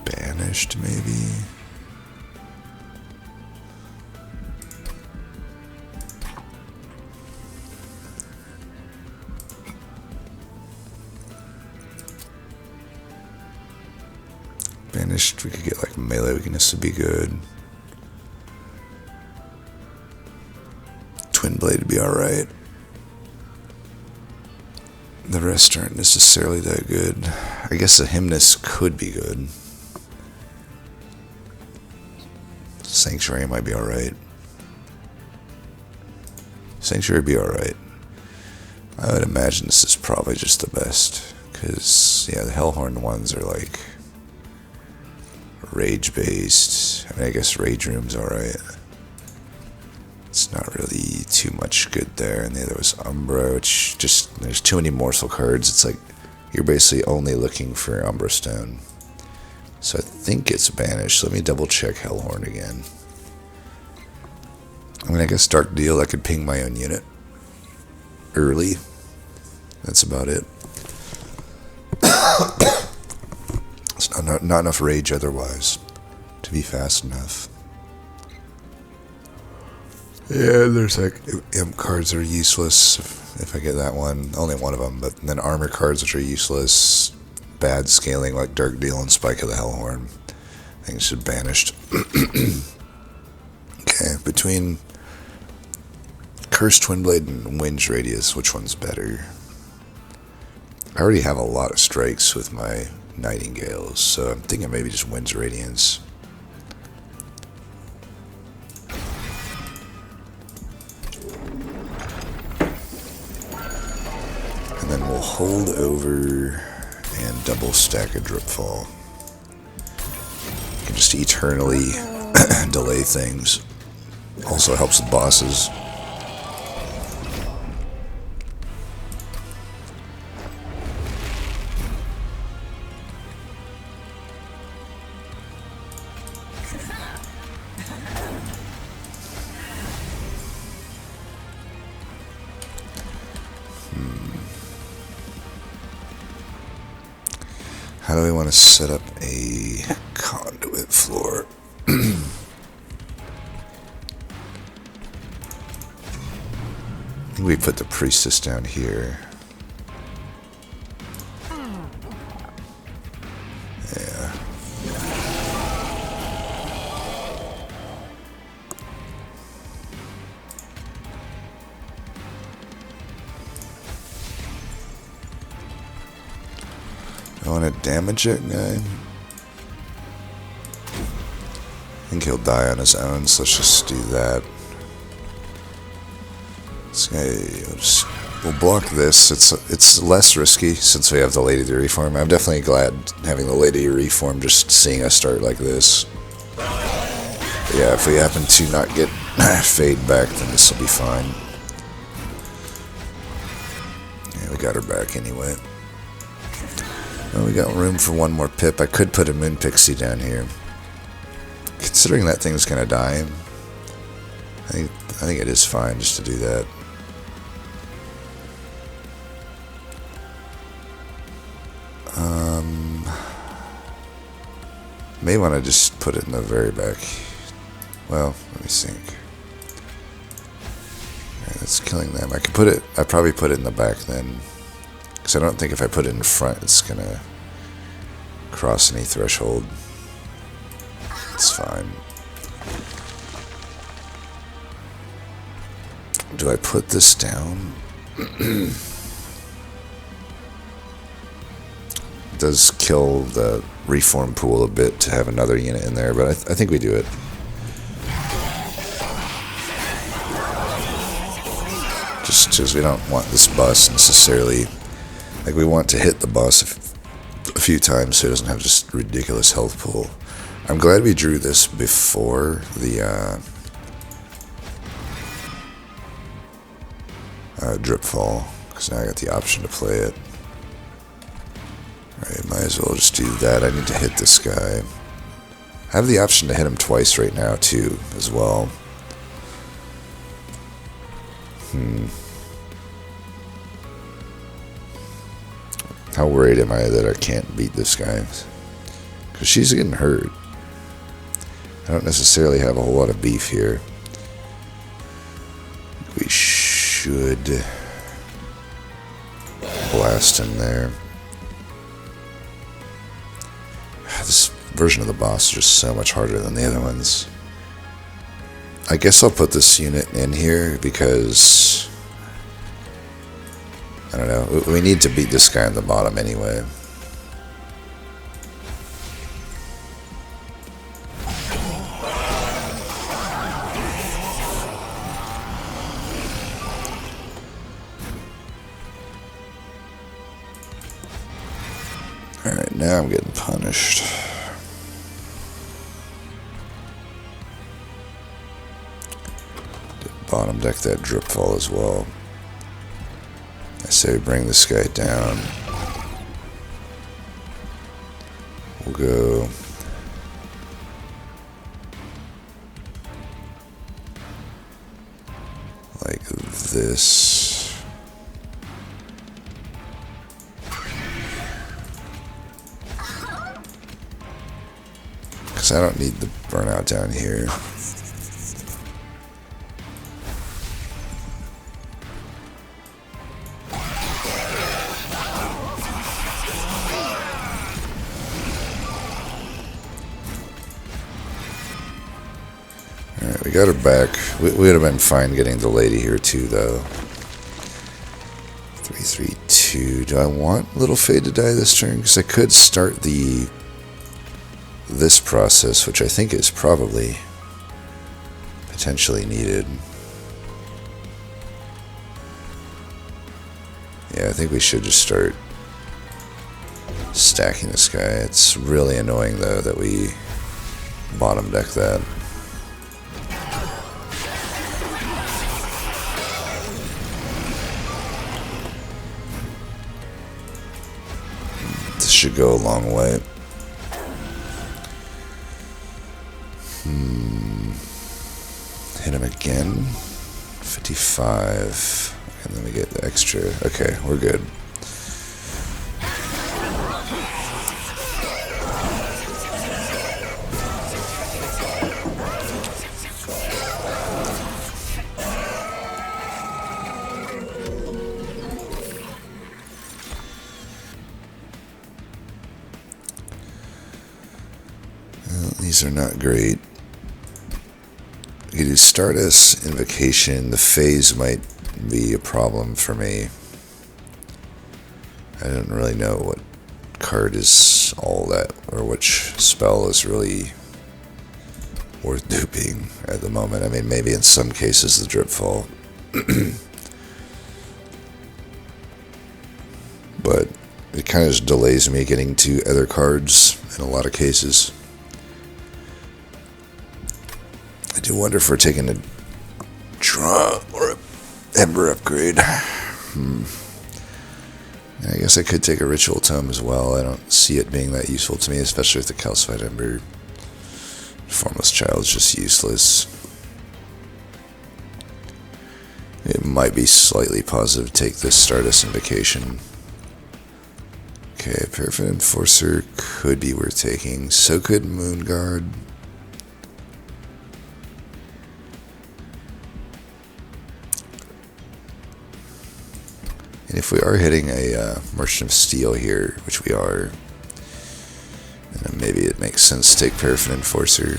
A: Banished, maybe. Banished, we could get like melee weakness would be good. Twin Blade would be alright. The rest aren't necessarily that good. I guess a Hymnus could be good. Sanctuary might be alright. Sanctuary would be alright. I would imagine this is probably just the best. Because, yeah, the Hellhorn ones are like rage based. I mean, I guess Rage Room's alright. It's not really too much good there. And the other was Umbra, which just, there's too many morsel cards. It's like you're basically only looking for Umbra Stone. So I think it's banished. Let me double check Hellhorn again. I mean, I guess Dark Deal, I could ping my own unit early. That's about it. It's not enough rage otherwise to be fast enough. Yeah, there's like imp cards that are useless if I get that one. Only one of them, but then armor cards which are useless. Bad scaling like Dark Deal and Spike of the Hellhorn. I think it should be banished. Okay, between Cursed Twinblade and Wind's Radius, which one's better? I already have a lot of strikes with my Nightingales, so I'm thinking maybe just Wind's Radiance. And then we'll hold over and double stack a Drip Fall. You can just eternally delay things. Also helps with bosses. How do we want to set up a conduit floor? think we put the priestess down here. Yeah. I want to damage it, guy. I think he'll die on his own, so let's just do that. We'll block this. It's less risky since we have the Lady to reform. I'm definitely glad having the Lady reform, just seeing us start like this. But yeah, if we happen to not get fade back, then this will be fine. Yeah, we got her back anyway. Well, we got room for one more pip. I could put a Moon Pixie down here. Considering that thing's gonna die, I think it is fine just to do that. May want to just put it in the very back. Well, let me think. Alright, that's killing them. I'd probably put it in the back then. Because I don't think if I put it in front, it's gonna cross any threshold. It's fine. Do I put this down? It does kill the reform pool a bit to have another unit in there, but I think we do it. Just because we don't want this boss necessarily. Like, we want to hit the boss a few times so he doesn't have just ridiculous health pool. I'm glad we drew this before the Dripfall, because now I got the option to play it. Alright, might as well just do that. I need to hit this guy. I have the option to hit him twice right now, too, as well. How worried am I that I can't beat this guy? Because she's getting hurt. I don't necessarily have a whole lot of beef here. We should blast him there. This version of the boss is just so much harder than the other ones. I guess I'll put this unit in here because I don't know. We need to beat this guy on the bottom anyway. Alright, now I'm getting punished. Bottom deck that Dripfall as well. I say we bring this guy down. We'll go like this. Because I don't need the burnout down here. Alright, we got her back. We would have been fine getting the lady here too, though. 3-3-2. Do I want Little Fade to die this turn? Because I could start this process, which I think is probably potentially needed. Yeah, I think we should just start stacking this guy. It's really annoying, though, that we bottom deck that. This should go a long way. Hit him again. 55. And then we get the extra. Okay, we're good. These are not great. You do Stardust Invocation. The phase might be a problem for me. I don't really know what card is all that, or which spell is really worth duping at the moment. I mean, maybe in some cases the Dripfall. But it kind of just delays me getting to other cards in a lot of cases. I do wonder if we're taking a draw or a Ember upgrade. I guess I could take a Ritual Tome as well. I don't see it being that useful to me, especially with the Calcified Ember. Formless Child is just useless. It might be slightly positive to take this Stardust Invocation. Okay, Paraffin Enforcer could be worth taking. So could Moonguard. And if we are hitting a Merchant of Steel here, which we are, then maybe it makes sense to take Paraffin Enforcer.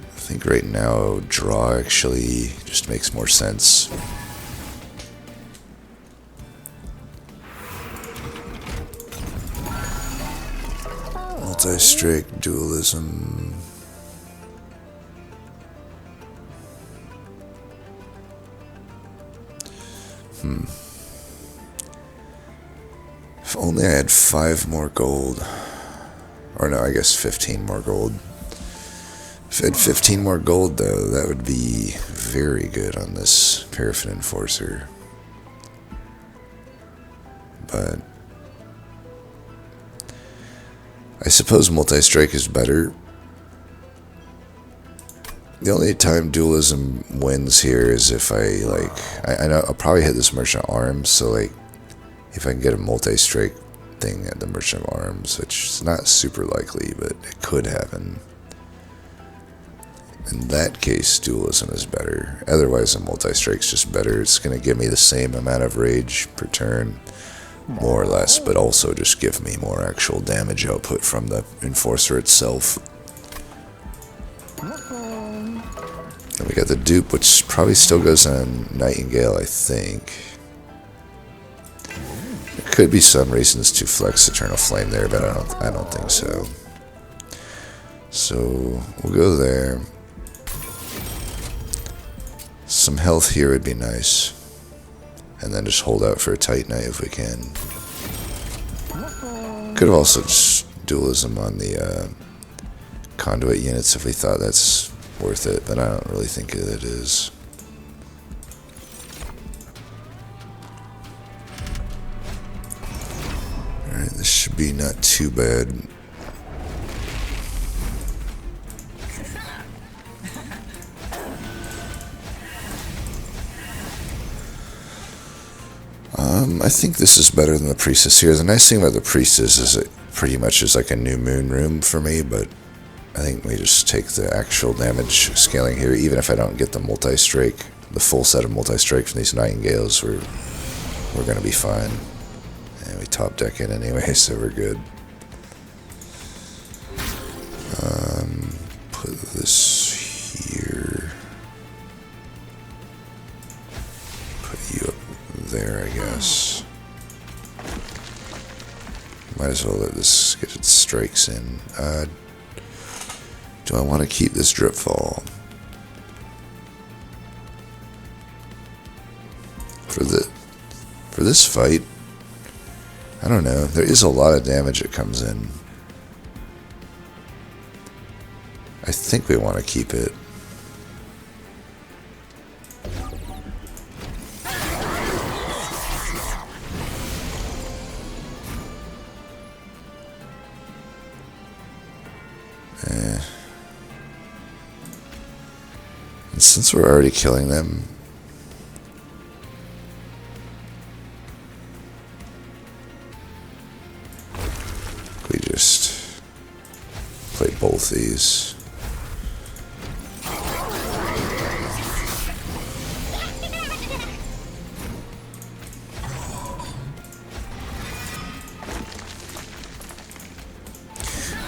A: I think right now draw actually just makes more sense. Multi-strike, dualism. If only I had 5 more gold. Or no, I guess 15 more gold. If I had 15 more gold, though, that would be very good on this Paraffin Enforcer. But I suppose multi-strike is better. The only time dualism wins here is if I know I'll probably hit this Merchant of Arms, so like if I can get a multi-strike thing at the Merchant of Arms, which is not super likely, but it could happen. In that case, dualism is better. Otherwise, a multi-strike's just better. It's going to give me the same amount of rage per turn, more or less, but also just give me more actual damage output from the Enforcer itself. And we got the dupe, which probably still goes on Nightingale, I think. There could be some reasons to flex Eternal Flame there, but I don't think so. So we'll go there. Some health here would be nice. And then just hold out for a Titanite if we can. Could have also just dualism on the conduit units if we thought that's worth it, but I don't really think it is. Alright, this should be not too bad. I think this is better than the Priestess here. The nice thing about the Priestess is it pretty much is like a new moon room for me, but I think we just take the actual damage scaling here, even if I don't get the multi-strike, the full set of multi-strike from these Nightingales, we're going to be fine. And we top deck it anyway, so we're good. Put this here. Put you up there, I guess. Might as well let this get its strikes in. Do I want to keep this Dripfall? For this fight, I don't know. There is a lot of damage that comes in. I think we want to keep it. And since we're already killing them, we just play both these.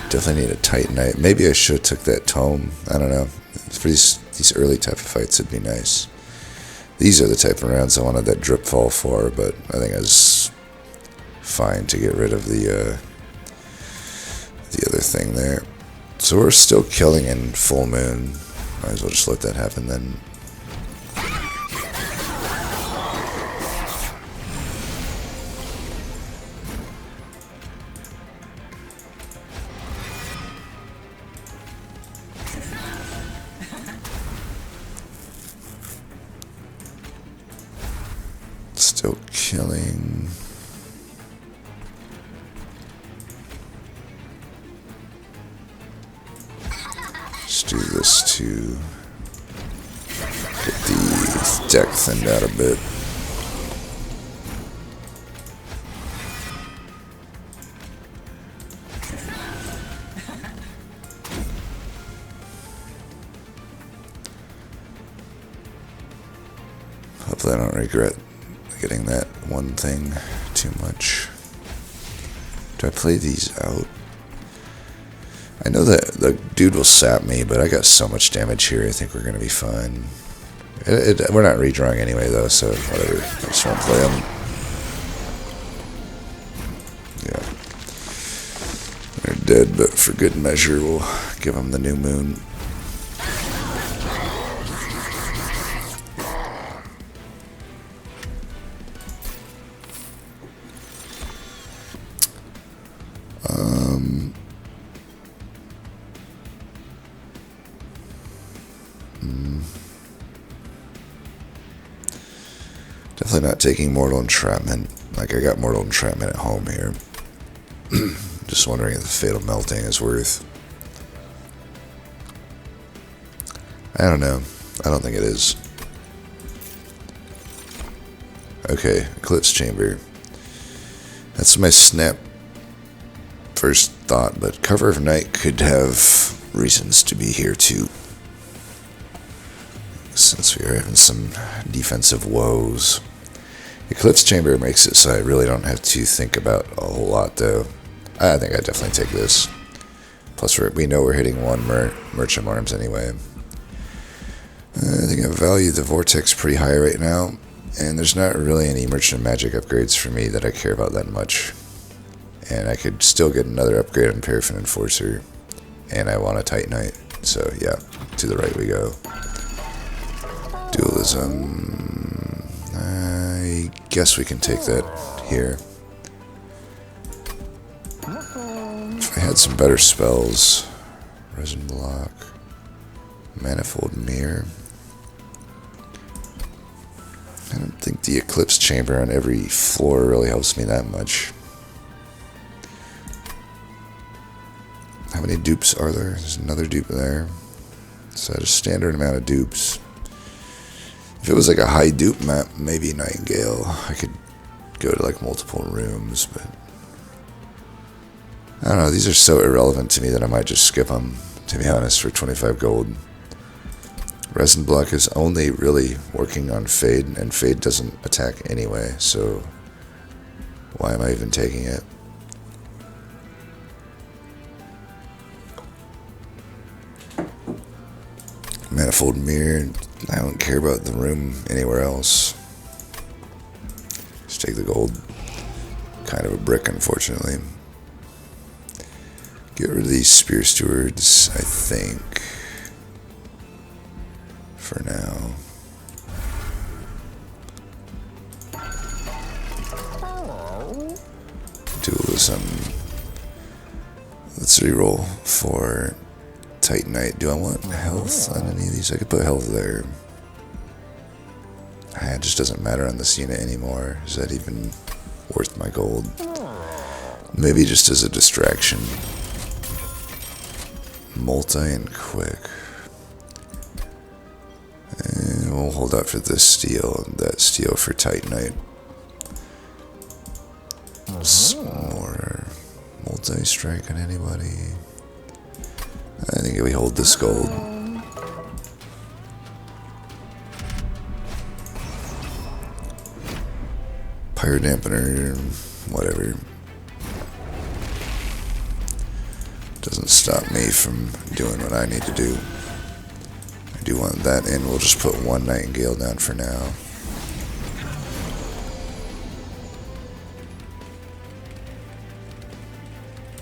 A: Definitely need a Titanite. Maybe I should have took that tome. I don't know. For these early type of fights, it'd be nice. These are the type of rounds I wanted that drip fall for, but I think I was fine to get rid of the other thing there. So we're still killing in full moon. Might as well just let that happen then. Still killing. Let's do this to get the deck thinned out a bit. Hopefully I don't regret getting that one thing too much. Do I play these out? I know that the dude will sap me, but I got so much damage here, I think we're going to be fine. We're not redrawing anyway, though, so whatever. I just won't play them. Yeah. They're dead, but for good measure, we'll give them the new moon. Definitely not taking Mortal Entrapment. Like, I got Mortal Entrapment at home here. Just wondering if the Fatal Melting is worth. I don't know. I don't think it is. Okay, Eclipse Chamber. That's my snap first thought, but Cover of Night could have reasons to be here too. Since we are having some defensive woes. Eclipse Chamber makes it so I really don't have to think about a whole lot, though. I think I definitely take this. Plus, we know we're hitting one Merchant Arms anyway. I think I value the Vortex pretty high right now, and there's not really any Merchant Magic upgrades for me that I care about that much. And I could still get another upgrade on Paraffin Enforcer, and I want a Titanite, so yeah, to the right we go. Dualism. I guess we can take that here. If I had some better spells. Resin Block. Manifold Mirror. I don't think the Eclipse Chamber on every floor really helps me that much. How many dupes are there? There's another dupe there. So a standard amount of dupes. If it was like a high dupe map, maybe Nightingale, I could go to like multiple rooms, but I don't know, these are so irrelevant to me that I might just skip them, to be honest, for 25 gold. Resin Block is only really working on Fade, and Fade doesn't attack anyway, so why am I even taking it? Manifold Mirror, I don't care about the room anywhere else. Just take the gold. Kind of a brick, unfortunately. Get rid of these Spear Stewards, I think. For now. Dualism. Let's reroll for Titanite. Do I want health on any of these? I could put health there. It just doesn't matter on this unit anymore. Is that even worth my gold? Maybe just as a distraction. Multi and quick. And we'll hold out for this steel and that steel for Titanite. Some more multi-strike on anybody. I think we hold this gold. Pyro Dampener, whatever. Doesn't stop me from doing what I need to do. I do want that in. We'll just put one Nightingale down for now.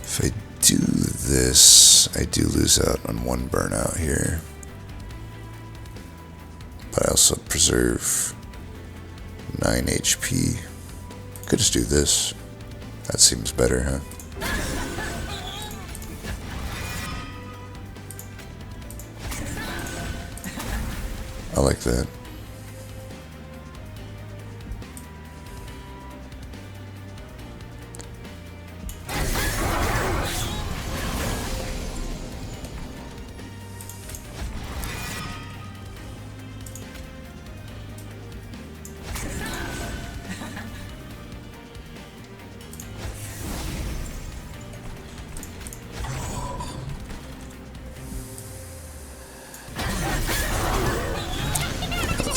A: If I do this, I do lose out on one burnout here. But I also preserve 9 HP. Could just do this. That seems better, huh? I like that.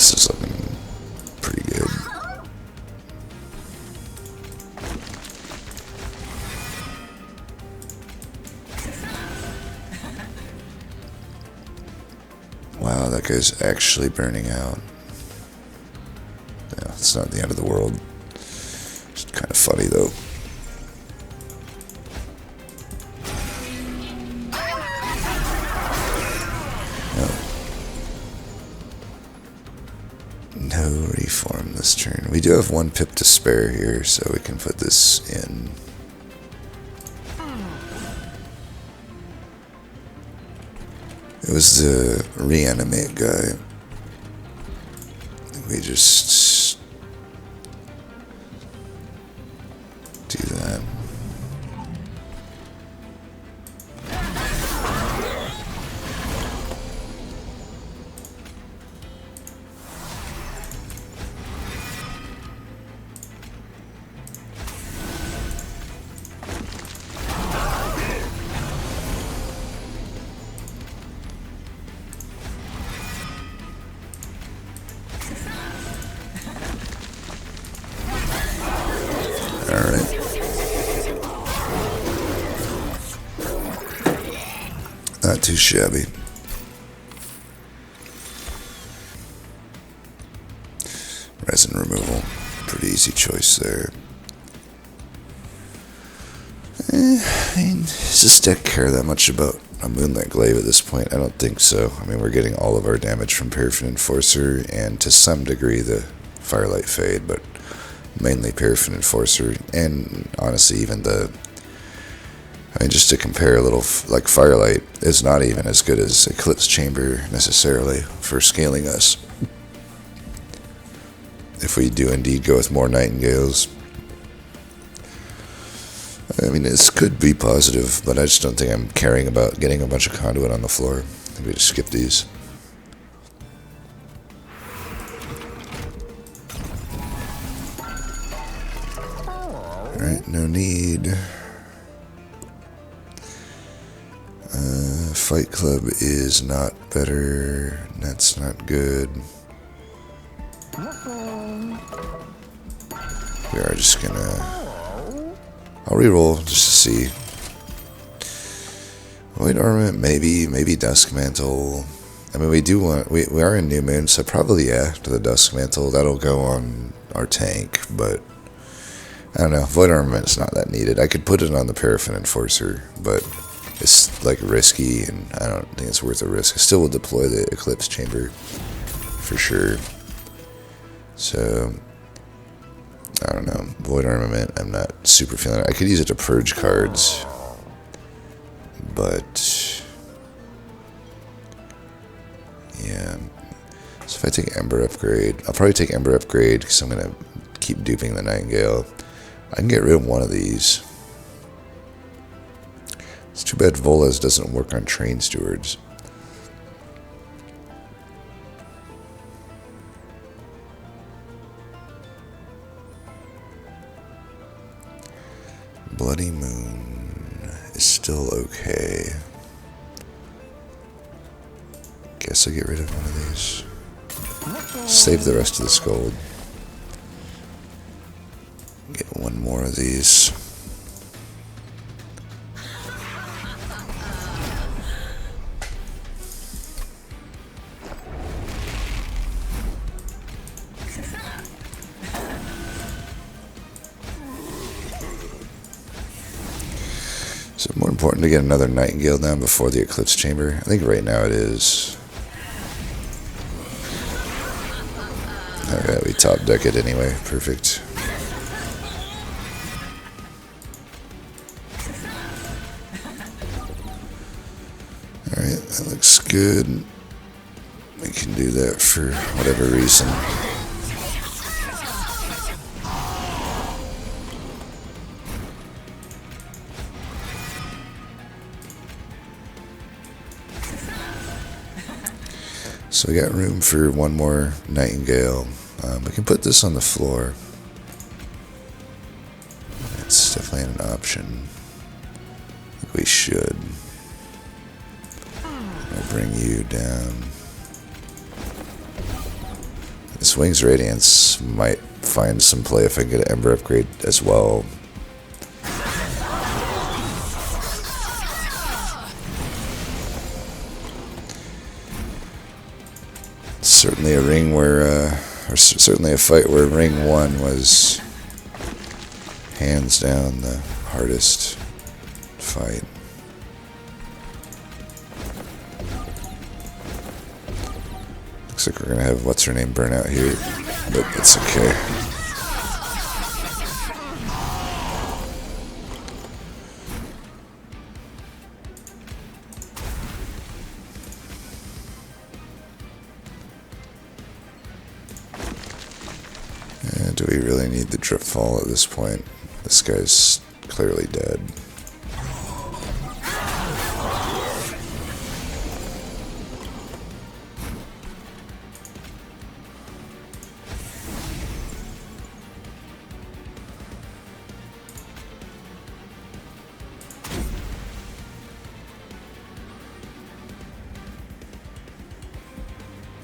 A: This is looking pretty good. Wow, that guy's actually burning out. Yeah, it's not the end of the world. It's kind of funny though. No reform this turn. We do have one pip to spare here, so we can put this in. It was the reanimate guy. We just do that. Alright. Not too shabby. Resin removal. Pretty easy choice there. Does this deck care that much about a Moonlight Glaive at this point? I don't think so. I mean, we're getting all of our damage from Paraffin Enforcer and to some degree the Firelight Fade, but mainly Paraffin Enforcer, and honestly even just to compare a little, like Firelight is not even as good as Eclipse Chamber necessarily for scaling us. If we do indeed go with more Nightingales. I mean, this could be positive, but I just don't think I'm caring about getting a bunch of Conduit on the floor. I think we just skip these. Alright, no need. Fight Club is not better. That's not good. We are just gonna... I'll reroll just to see. Void Armament, maybe Dusk Mantle. I mean, we are in New Moon, so probably, yeah, to the Dusk Mantle. That'll go on our tank, but I don't know. Void Armament's not that needed. I could put it on the Paraffin Enforcer, but it's like risky, and I don't think it's worth the risk. I still will deploy the Eclipse Chamber for sure. So I don't know. Void Armament, I'm not super feeling it. I could use it to purge cards, but yeah. So if I take Ember Upgrade, I'll probably take Ember Upgrade because I'm going to keep duping the Nightingale. I can get rid of one of these. It's too bad Volas doesn't work on Train Stewards. Bloody Moon is still okay. Guess I'll get rid of one of these. Save the rest of this gold. Get one more of these. it more important to get another Nightingale down before the Eclipse Chamber? I think right now it is. Okay, we top deck it anyway. Perfect. Alright, that looks good. We can do that for whatever reason. So we got room for one more Nightingale. We can put this on the floor. That's definitely an option. I think we should. I'll bring you down. This Wings Radiance might find some play if I can get an Ember upgrade as well. Certainly a ring where, or certainly a fight where ring 1 was hands down the hardest fight. Looks like we're gonna have what's her name burn out here, but that's okay. Do we really need the Dripfall at this point? This guy's clearly dead.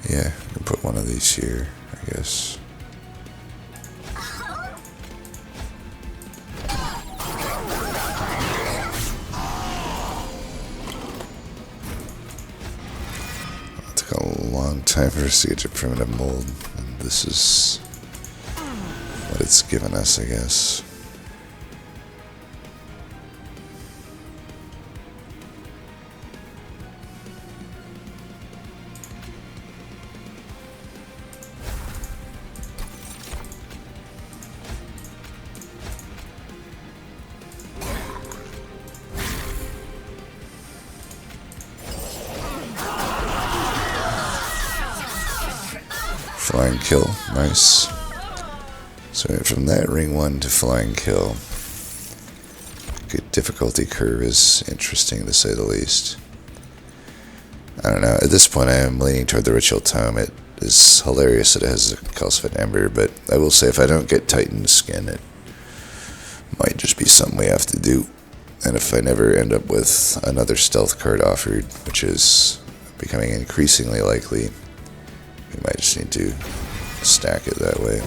A: Yeah, I can put one of these here, I guess. Time for us to get to primitive mold, and this is what it's given us, I guess. Flying kill, nice. So from that ring 1 to flying kill. Good difficulty curve is interesting to say the least. I don't know, at this point I am leaning toward the Ritual Tome. It is hilarious that it has a Calcified Ember, but I will say if I don't get Titan Skin, it might just be something we have to do. And if I never end up with another stealth card offered, which is becoming increasingly likely, we might just need to stack it that way.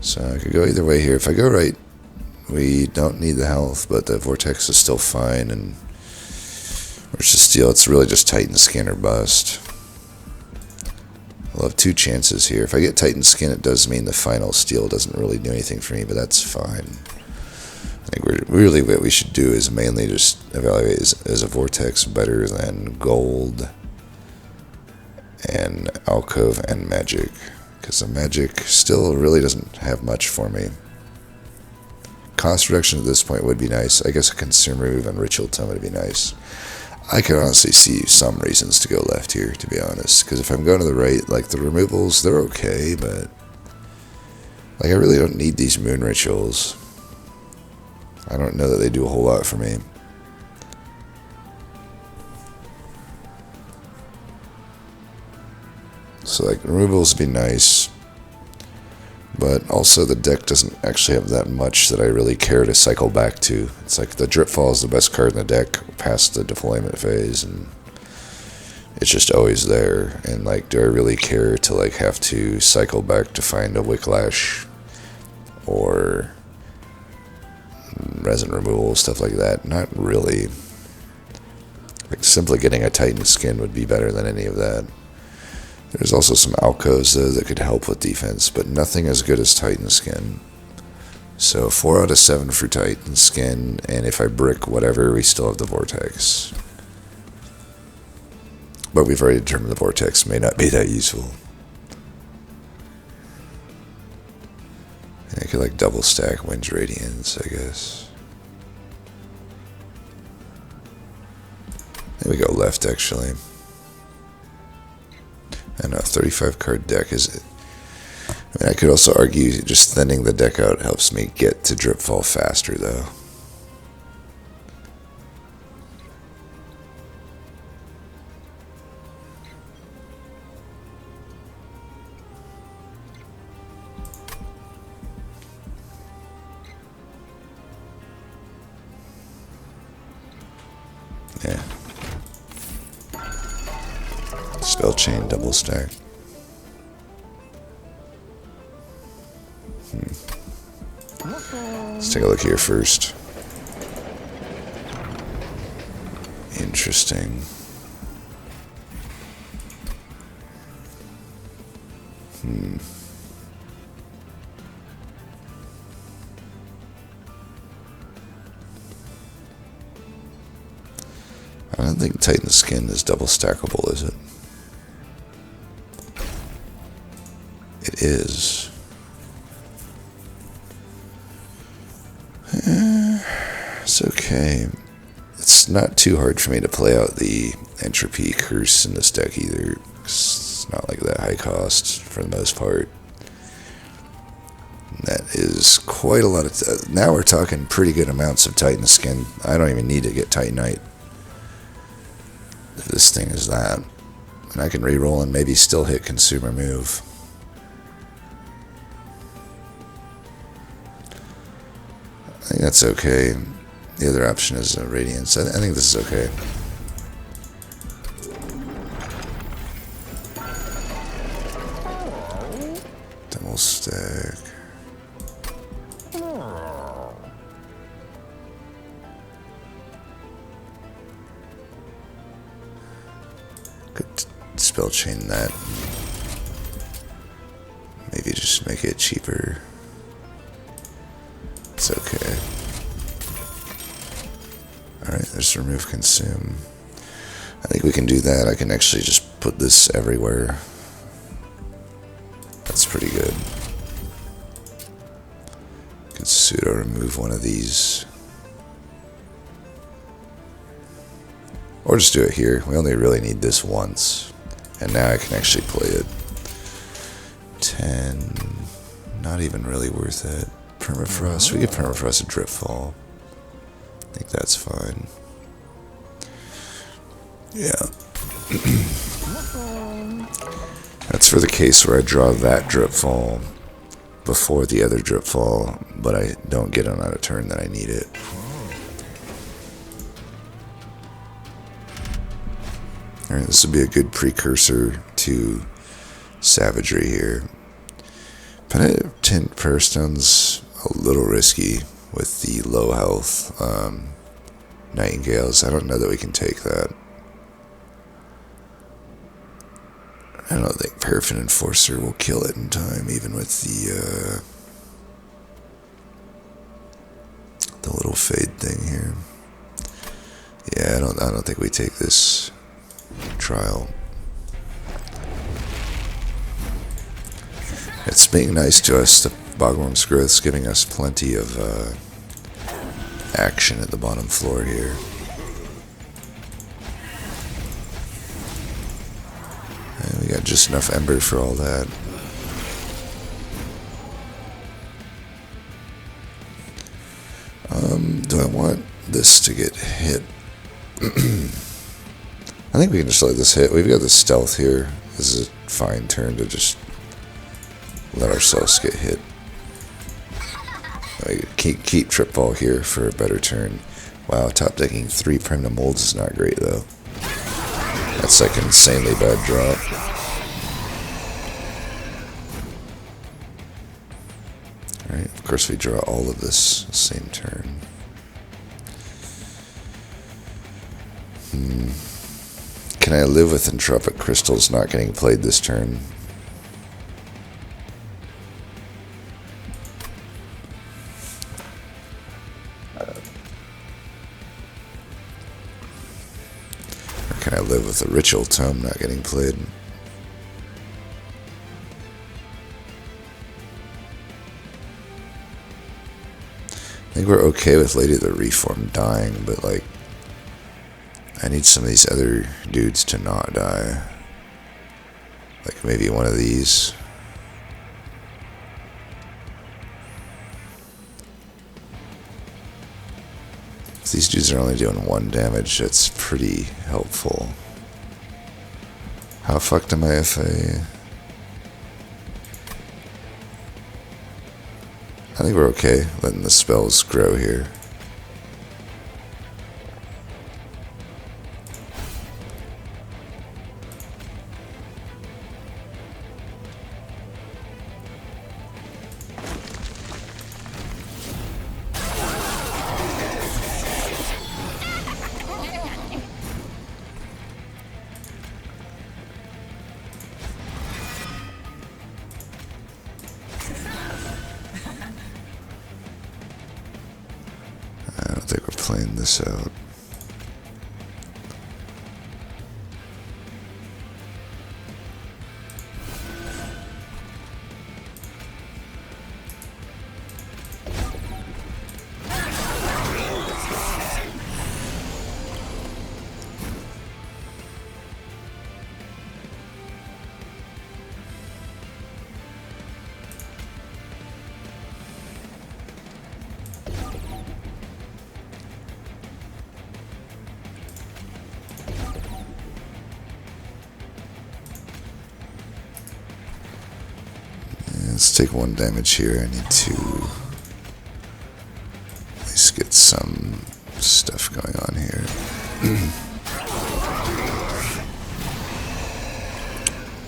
A: So I could go either way here. If I go right, we don't need the health, but the Vortex is still fine, and where's the steal? It's really just Titan Skin or bust. I'll have 2 chances here. If I get Titan Skin, it does mean the final steal doesn't really do anything for me, but that's fine. I think really what we should do is mainly just evaluate is a Vortex better than Gold and Alcove and Magic, because the Magic still really doesn't have much for me. Cost reduction at this point would be nice. I guess a Consumer move and Ritual Tome would be nice. I could honestly see some reasons to go left here, to be honest, because if I'm going to the right, like the removals, they're okay, but like I really don't need these Moon Rituals. I don't know that they do a whole lot for me. So like removals would be nice, but also the deck doesn't actually have that much that I really care to cycle back to. It's like the Dripfall is the best card in the deck past the deployment phase, and it's just always there. And like, do I really care to like have to cycle back to find a Wicklash or resin removal, stuff like that? Not really. Like simply getting a Titan Skin would be better than any of that. There's also some Alcoves though that could help with defense, but nothing as good as Titan Skin. So 4 out of 7 for Titan Skin, and if I brick whatever, we still have the Vortex. But we've already determined the Vortex may not be that useful. I could like double stack Wind's Radiance, I guess. There we go left, actually. And a 35 card deck is it. I mean, I could also argue just thinning the deck out helps me get to Dripfall faster, though. Yeah. Spell chain double stack. Let's take a look here first. Interesting. I don't think Titan Skin is double stackable, is it? It is. It's okay. It's not too hard for me to play out the Entropy Curse in this deck either. It's not like that high cost for the most part. That is quite a lot of... now we're talking pretty good amounts of Titan Skin. I don't even need to get Titanite. This thing is that. And I can reroll and maybe still hit Consumer Move. I think that's okay. The other option is Radiance. I think this is okay. Double stack. Could spell chain that. Maybe just make it cheaper. It's okay. Alright, let's remove consume. I think we can do that. I can actually just put this everywhere. That's pretty good. Can pseudo remove one of these. Or just do it here. We only really need this once. And now I can actually play it. 10. Not even really worth it. Permafrost. We get Permafrost a Dripfall. I think that's fine. Yeah. That's for the case where I draw that Dripfall before the other Dripfall, but I don't get it on a turn that I need it. Alright, this would be a good precursor to Savagery here. Penitent Prayer Stone's a little risky with the low health Nightingales. I don't know that we can take that. I don't think Paraffin Enforcer will kill it in time, even with the little fade thing here. Yeah, I don't think we take this trial. It's being nice to us. The Bogworm's Growth's giving us plenty of action at the bottom floor here. And we got just enough Ember for all that. Do I want this to get hit? I think we can just let this hit. We've got the stealth here. This is a fine turn to just let ourselves get hit. Keep Tripfall here for a better turn. Wow, top decking 3 Prime Molds is not great though. That's like an insanely bad drop. Alright, of course we draw all of this same turn. Can I live with Entropic Crystals not getting played this turn? live with a Ritual Tome not getting played. I think we're okay with Lady of the Reform dying, but like, I need some of these other dudes to not die. Like maybe one of these. If these dudes are only doing 1 damage, that's pretty helpful. How fucked am I if I think we're okay letting the spells grow here. I don't think we're playing this out. Let's take 1 damage here. I need to at least get some stuff going on here.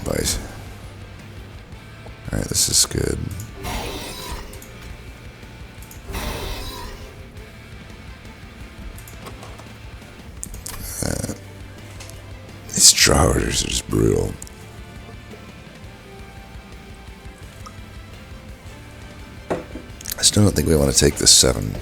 A: Bite. Alright, this is good. These draw orders are just brutal. I still don't think we want to take this 7.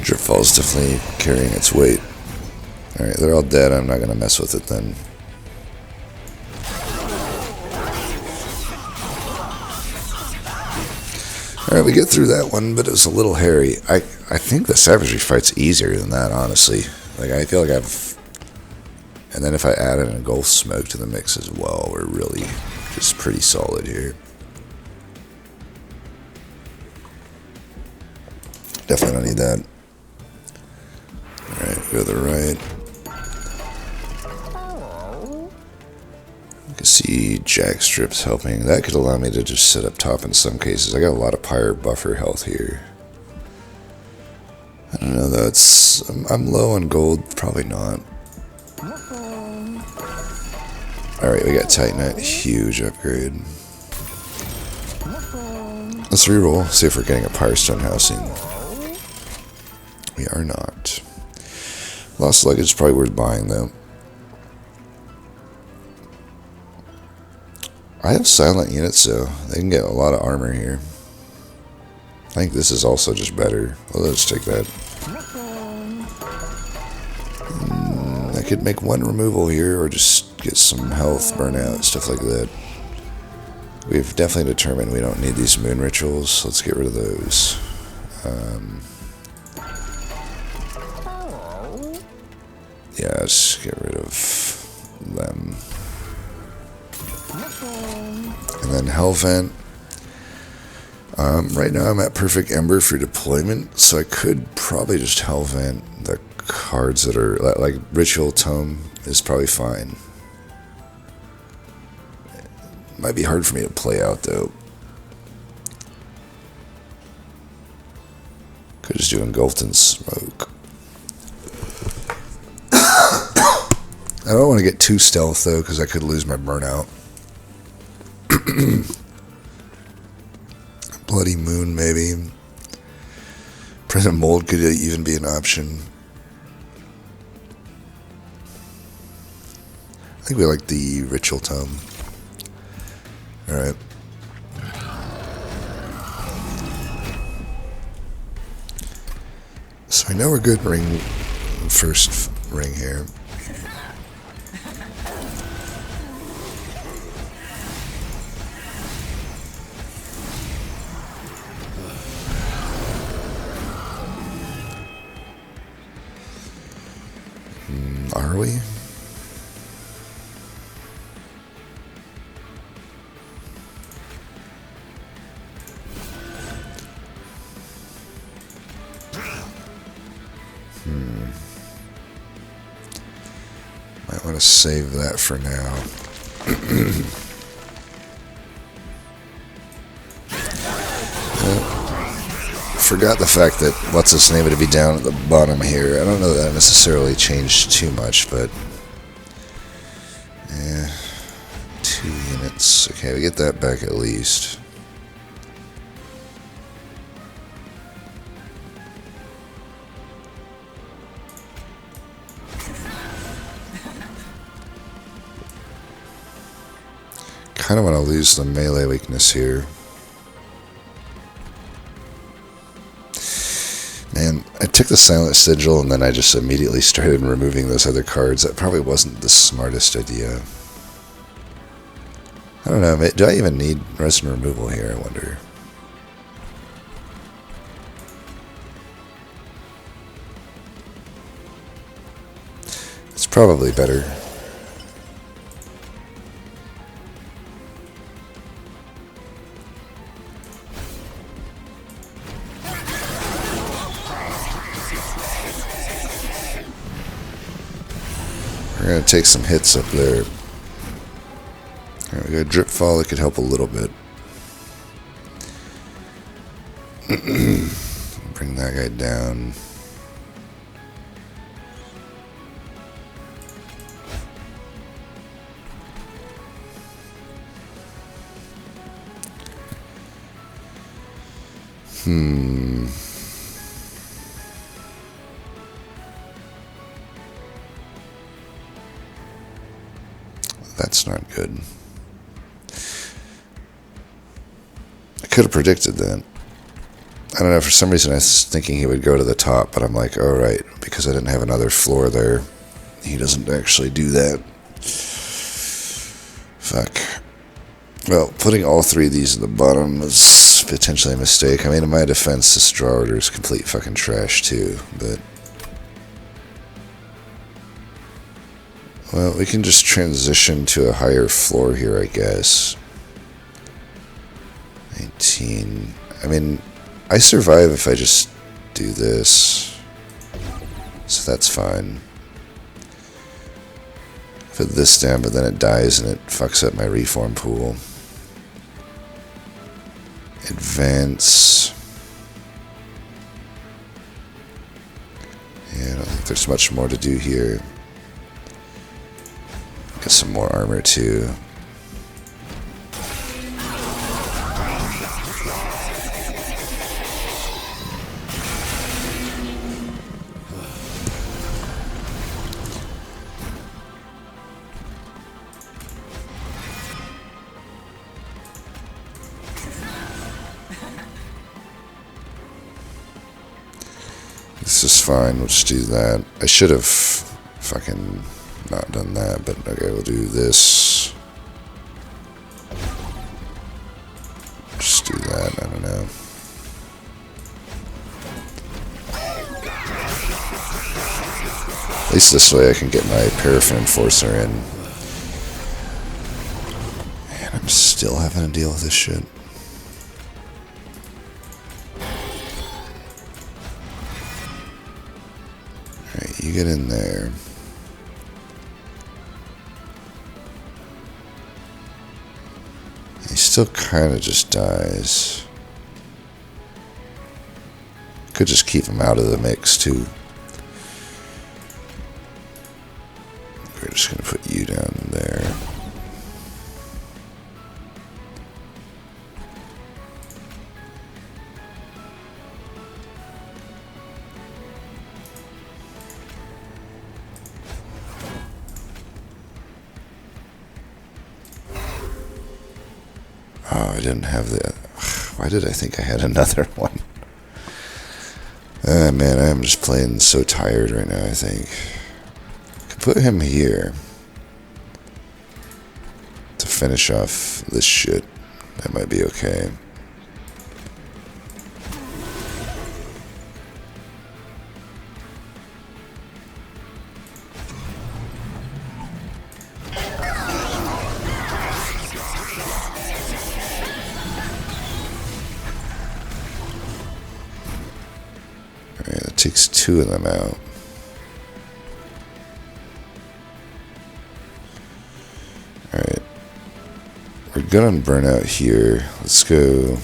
A: Driftfall's definitely carrying its weight. Alright, they're all dead. I'm not going to mess with it then. Alright, we get through that one, but it was a little hairy. I think the Savagery fight's easier than that, honestly. Like, I feel like I've... And then if I add an Engulf Smoke to the mix as well, we're really just pretty solid here. Definitely don't need that. Alright, go to the right. You can see Jack Strips helping. That could allow me to just sit up top in some cases. I got a lot of Pyre buffer health here. I don't know though, I'm low on gold, probably not. Alright, we got Titanite, huge upgrade. Let's reroll, see if we're getting a Pyrestone housing. We are not. Lost luggage is probably worth buying though. I have silent units, so they can get a lot of armor here. I think this is also just better. Well, let's take that. I could make 1 removal here, or just get some health, burnout, stuff like that. We've definitely determined we don't need these moon rituals. Let's get rid of those. Yeah, let's get rid of them. And then Hellvent. Right now I'm at Perfect Ember for deployment, so I could probably just Hellvent the cards that are, like Ritual Tome is probably fine. Might be hard for me to play out though. Could just do Engulfed in Smoke. don't want to get too stealth, though, because I could lose my burnout. Bloody Moon, maybe. Present Mold could even be an option. I think we like the Ritual Tome. Alright. So I know we're good ring, first ring here. Are we? Might want to save that for now. Forgot the fact that what's his name to be down at the bottom here. I don't know that necessarily changed too much, but yeah, 2 units. Okay, we get that back at least. Kind of want to lose the melee weakness here. Man, I took the Silent Sigil and then I just immediately started removing those other cards. That probably wasn't the smartest idea. I don't know, do I even need resin removal here, I wonder? It's probably better. We're going to take some hits up there. Alright, we got Drip Fall that could help a little bit. Bring that guy down. That's not good. I could have predicted that. I don't know, for some reason I was thinking he would go to the top, but I'm like, oh right, because I didn't have another floor there. He doesn't actually do that. Fuck. Well, putting all 3 of these in the bottom was potentially a mistake. I mean, in my defense, this draw order is complete fucking trash too, but... Well, we can just transition to a higher floor here, I guess. 19. I mean, I survive if I just do this. So that's fine. Put this down, but then it dies and it fucks up my reform pool. Advance. Yeah, I don't think there's much more to do here. Get some more armor too. This is fine, we'll just do that. I should have fucking not done that, but okay, we'll do this. Just do that, I don't know. At least this way I can get my Paraffin Enforcer in. Man, I'm still having to deal with this shit. Alright, you get in there. He still kind of just dies. Could just keep him out of the mix too. Get just going to put you down there. Oh, I didn't have the... Why did I think I had another one? Ah, man, I'm just playing so tired right now, I think. I could put him here to finish off this shit. That might be okay. Alright, that takes 2 of them out. Alright. We're good on burnout here. Let's go.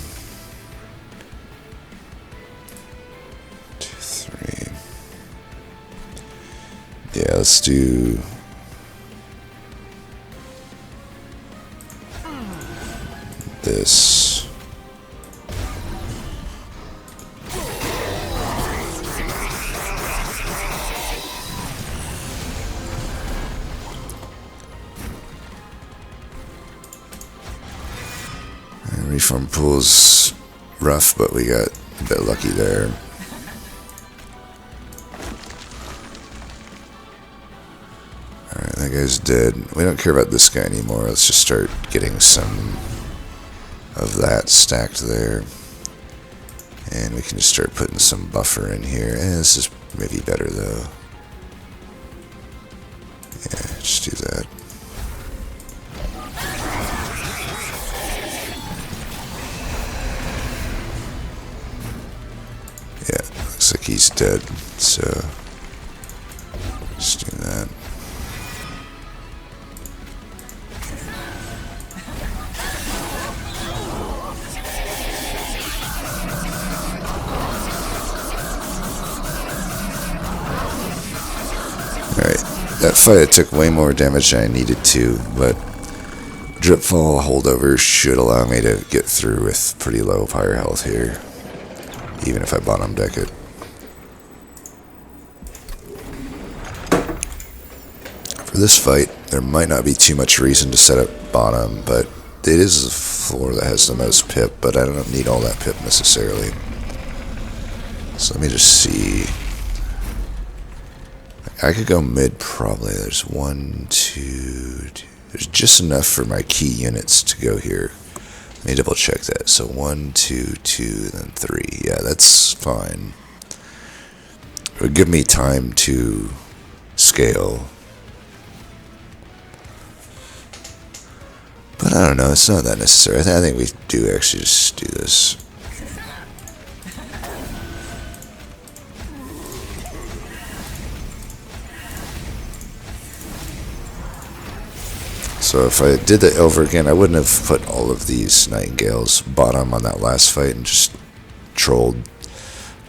A: 2, 3. Yeah, let's do... this. Reform pool's rough, but we got a bit lucky there. Alright, that guy's dead. We don't care about this guy anymore. Let's just start getting some of that stacked there. And we can just start putting some buffer in here. This is maybe better though. Yeah, just do that. Yeah, looks like he's dead, so just do that. Alright, that fight took way more damage than I needed to, but Dripfall holdover should allow me to get through with pretty low fire health here. Even if I bottom deck it. For this fight, there might not be too much reason to set up bottom, but it is the floor that has the most pip, but I don't need all that pip necessarily. So let me just see. I could go mid probably. There's 1, 2... There's just enough for my key units to go here. Let me double check that. So 1, 2, 2, then 3. Yeah, that's fine. It would give me time to scale. But I don't know, it's not that necessary. I think we do actually just do this. So if I did that over again, I wouldn't have put all of these Nightingales bottom on that last fight and just trolled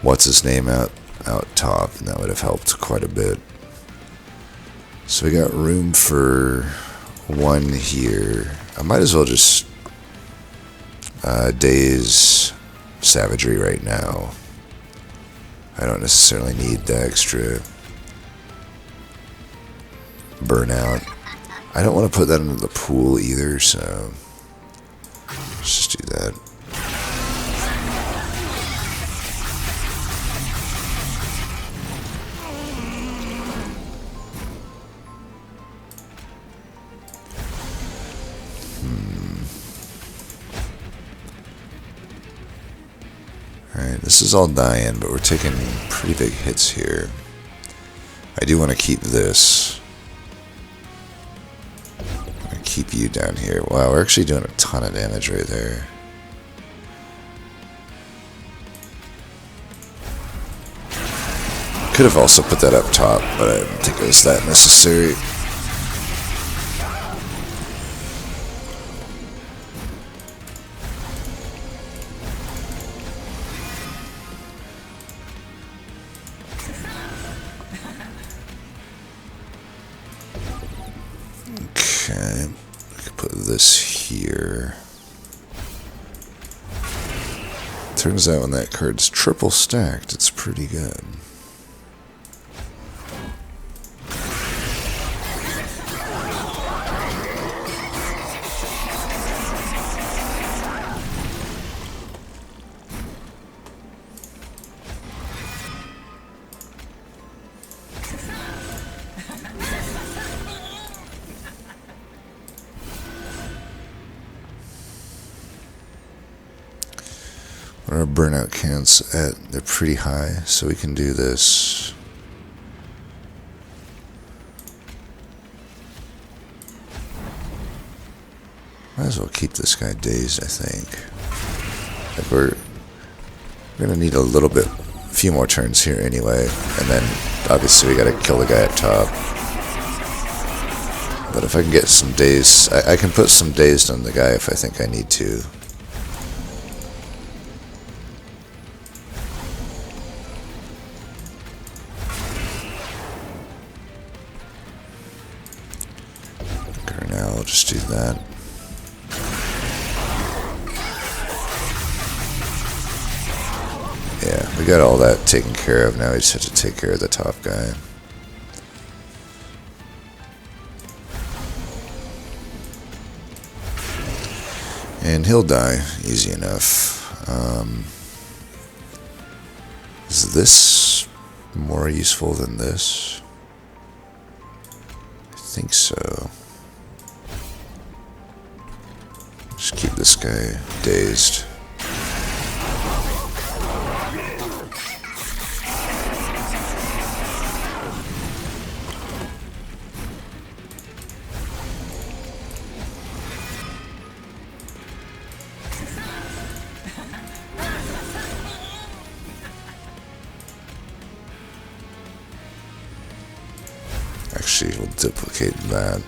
A: what's-his-name out top, and that would have helped quite a bit. So we got room for 1 here. I might as well just daze Savagery right now. I don't necessarily need the extra burnout. I don't want to put that into the pool either, so let's just do that. Alright, this is all dying, but we're taking pretty big hits here. I do want to keep this. Keep you down here. Wow, we're actually doing a ton of damage right there. Could have also put that up top, but I didn't think it was that necessary. this here. Turns out when that card's triple stacked, it's pretty good. Our burnout counts they're pretty high, so we can do this. Might as well keep this guy dazed, I think. Like we're gonna need a few more turns here anyway, and then obviously we gotta kill the guy at top. But if I can get some dazed, I can put some dazed on the guy if I think I need to. I'll just do that. Yeah, we got all that taken care of. Now we just have to take care of the top guy. And he'll die easy enough. Is this more useful than this? I think so. Just keep this guy dazed. Actually, we'll duplicate that.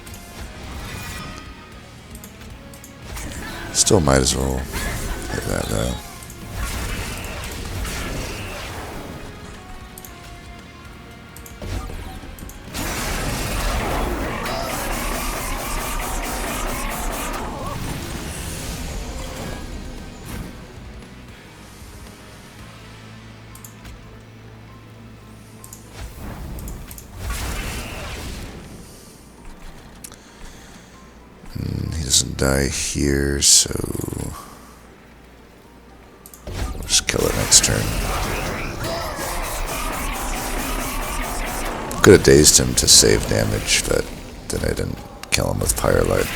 A: Still might as well hit that though. He doesn't die here, so we'll just kill it next turn. Could have dazed him to save damage, but then I didn't kill him with Pyrelight.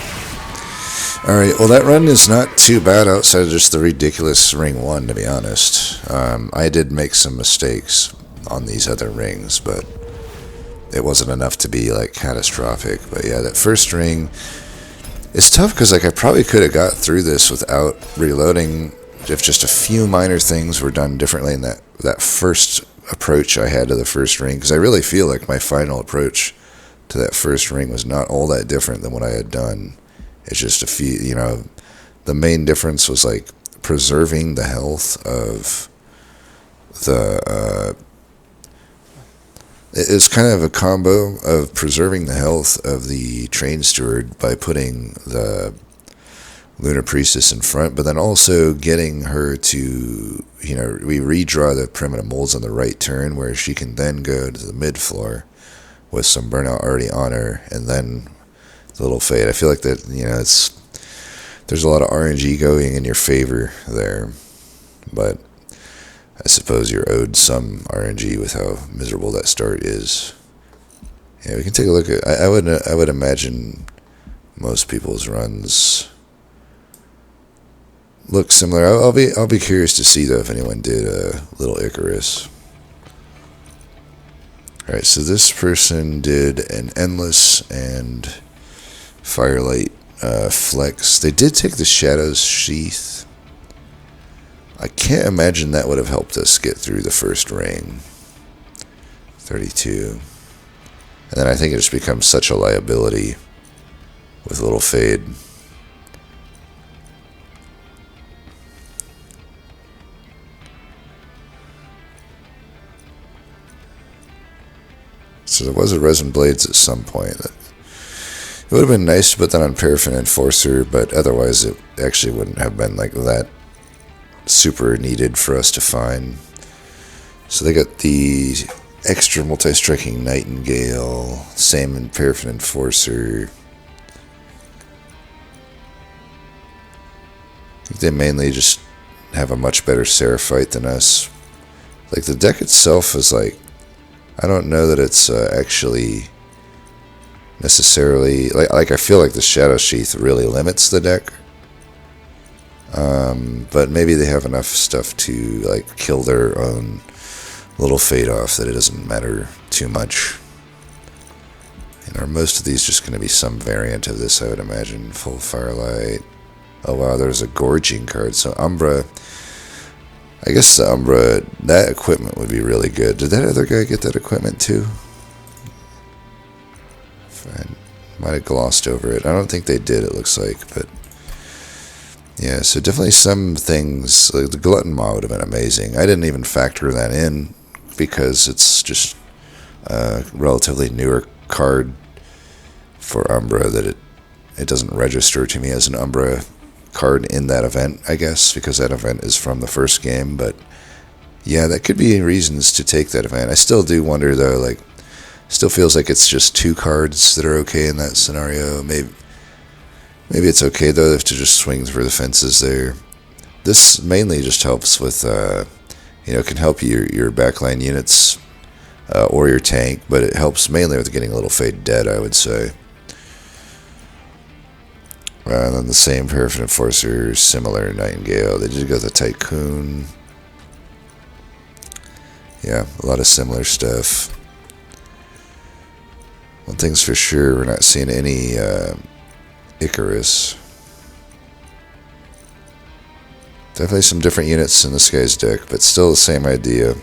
A: Alright, well that run is not too bad outside of just the ridiculous ring 1, to be honest. I did make some mistakes on these other rings, but it wasn't enough to be like catastrophic. But yeah, that first ring, it's tough because like I probably could have got through this without reloading if just a few minor things were done differently in that first approach I had to the first ring, because I really feel like my final approach to that first ring was not all that different than what I had done. It's just a few, you know, the main difference was like preserving the health of the it's kind of a combo of preserving the health of the train steward by putting the Lunar Priestess in front, but then also getting her to, you know, we redraw the primitive molds on the right turn where she can then go to the mid floor with some burnout already on her, and then the little fade. I feel like that, you know, there's a lot of RNG going in your favor there, but I suppose you're owed some RNG with how miserable that start is. Yeah, we can take a look at. I would imagine most people's runs look similar. I'll be curious to see though if anyone did a little Icarus. All right, so this person did an Endless and Firelight flex. They did take the Shadow's Sheath. I can't imagine that would have helped us get through the first ring. 32. And then I think it just becomes such a liability with a little fade. So there was a Resin Blades at some point. It would have been nice to put that on Paraffin Enforcer, but otherwise it actually wouldn't have been like that super needed for us to find. So they got the extra multi-striking Nightingale, same in Paraffin Enforcer. I think they mainly just have a much better Seraphite than us. Like, the deck itself is like, I don't know that it's actually necessarily, like I feel like the Shadow Sheath really limits the deck. But maybe they have enough stuff to like kill their own little fade off that it doesn't matter too much. And are most of these just going to be some variant of this, I would imagine? Full Firelight. Oh wow, there's a Gorging card. So Umbra, I guess the Umbra, that equipment would be really good. Did that other guy get that equipment too? I might have glossed over it. I don't think they did, it looks like, but yeah, so definitely some things, like the Glutton Maw would have been amazing. I didn't even factor that in because it's just a relatively newer card for Umbra that it doesn't register to me as an Umbra card in that event, I guess, because that event is from the first game. But yeah, that could be reasons to take that event. I still do wonder though, like, still feels like it's just 2 cards that are okay in that scenario. Maybe it's okay though to just swing through the fences there. This mainly just helps with, can help your backline units or your tank, but it helps mainly with getting a little Fade dead, I would say. And then the same Paraffin Enforcer, similar Nightingale. They did go the Tycoon. Yeah, a lot of similar stuff. One thing's for sure, we're not seeing any Icarus. Definitely some different units in this guy's deck, but still the same idea.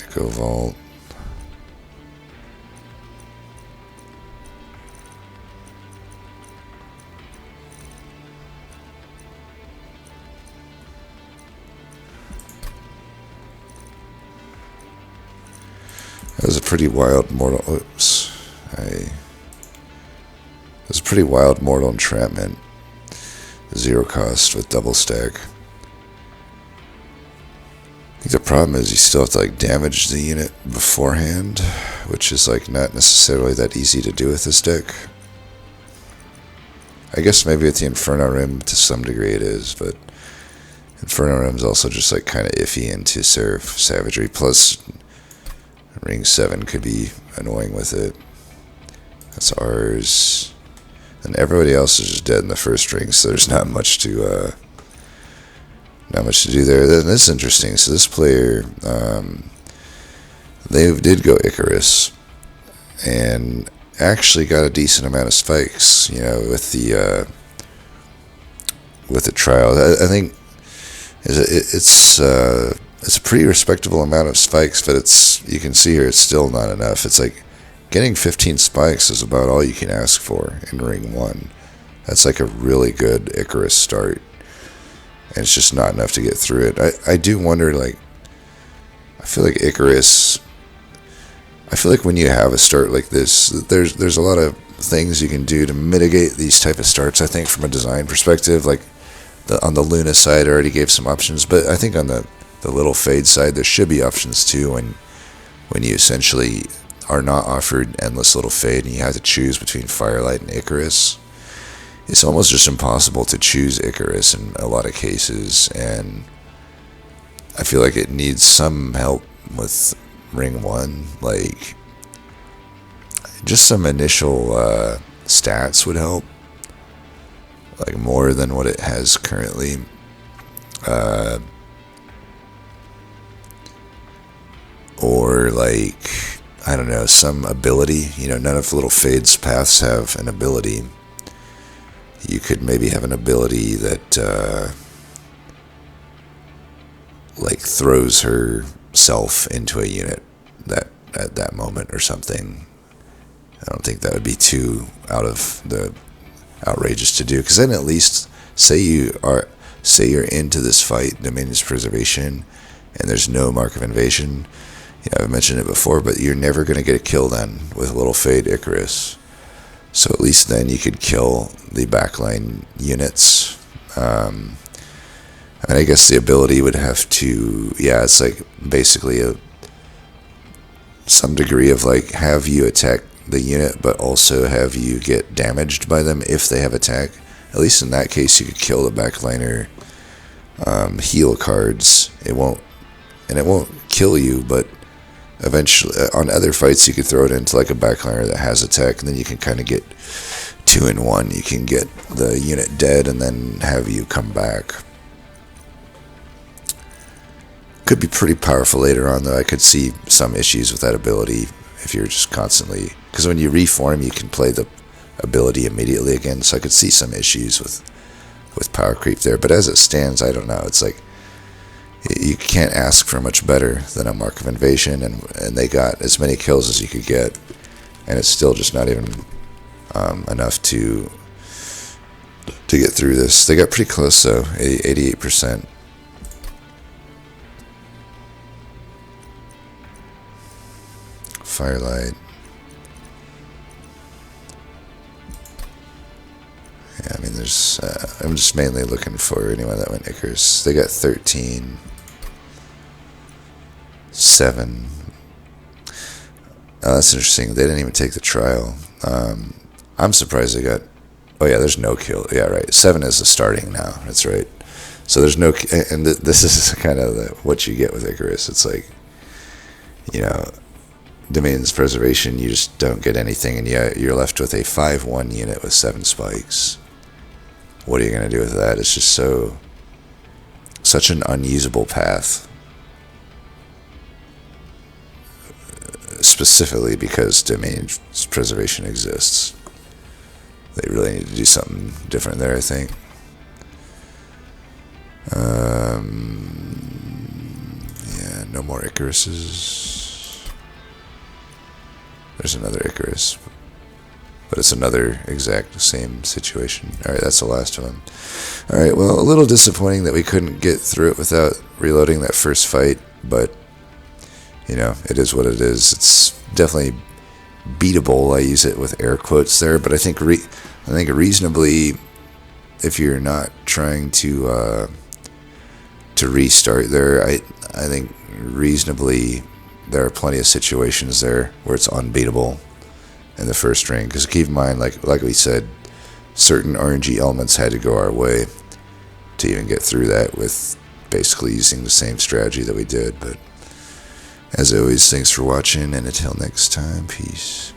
A: Echo Vault. That was a pretty wild mortal. Oops. That was a pretty wild mortal entrapment. 0 cost with double stack. I think the problem is you still have to like damage the unit beforehand, which is like not necessarily that easy to do with this deck. I guess maybe with the Inferno Rim to some degree it is, but Inferno Rim's also just like kind of iffy into Seraph Savagery. Plus, Ring 7 could be annoying with it. That's ours. And everybody else is just dead in the first ring, so there's not much to do there. Then this is interesting. So this player, they did go Icarus, and actually got a decent amount of spikes. With the trial. I think it's a pretty respectable amount of spikes, but you can see here it's still not enough. It's like getting 15 spikes is about all you can ask for in Ring 1. That's like a really good Icarus start. And it's just not enough to get through it. I do wonder, like, I feel like Icarus, I feel like when you have a start like this, there's a lot of things you can do to mitigate these type of starts, I think, from a design perspective. Like, on the Luna side, I already gave some options, but I think on the little Fade side, there should be options too when you essentially are not offered endless little Fade and you have to choose between Firelight and Icarus. It's almost just impossible to choose Icarus in a lot of cases, and I feel like it needs some help with Ring 1. Like, just some initial stats would help, like more than what it has currently. Or like, I don't know, some ability. None of the little Fade's paths have an ability. You could maybe have an ability that like throws herself into a unit that at that moment or something. I don't think that would be too outrageous to do, because then at least say you're into this fight, Dominion's Preservation, and there's no Mark of Invasion. I've mentioned it before, but you're never going to get a kill then with Little Fade Icarus. So at least then you could kill the backline units. I guess the ability would have to, it's like basically some degree of like have you attack the unit, but also have you get damaged by them if they have attack. At least in that case, you could kill the backliner heal cards. It won't kill you, but eventually on other fights you could throw it into like a backliner that has attack, and then you can kind of get 2-in-1. You can get the unit dead and then have you come back. Could be pretty powerful later on, though. I could see some issues with that ability if you're just constantly, because when you reform you can play the ability immediately again, so I could see some issues with power creep there. But as it stands, I don't know. It's like you can't ask for much better than a Mark of Invasion, and they got as many kills as you could get, and it's still just not even enough to get through this. They got pretty close though, 88%. Firelight. Yeah, I mean, there's. I'm just mainly looking for anyone that went Icarus. They got 13, 7. Oh, that's interesting. They didn't even take the trial. I'm surprised they got. Oh yeah, there's no kill. Yeah, right. 7 is the starting now. That's right. So there's no, and this is kind of what you get with Icarus. It's like, Dominion's Preservation, you just don't get anything, and you're left with a 5-1 unit with 7 spikes. What are you going to do with that? It's just such an unusable path. Specifically because Dominion's Preservation exists. They really need to do something different there, I think. Yeah, no more Icaruses. There's another Icarus, but it's another exact same situation. Alright, that's the last one. Alright, well, a little disappointing that we couldn't get through it without reloading that first fight, but, it is what it is. It's definitely beatable. I use it with air quotes there, but I think reasonably, if you're not trying to restart there, I think reasonably there are plenty of situations there where it's unbeatable in the first ring. Because keep in mind, like we said, certain RNG elements had to go our way to even get through that with basically using the same strategy that we did. But as always, thanks for watching, and until next time, peace.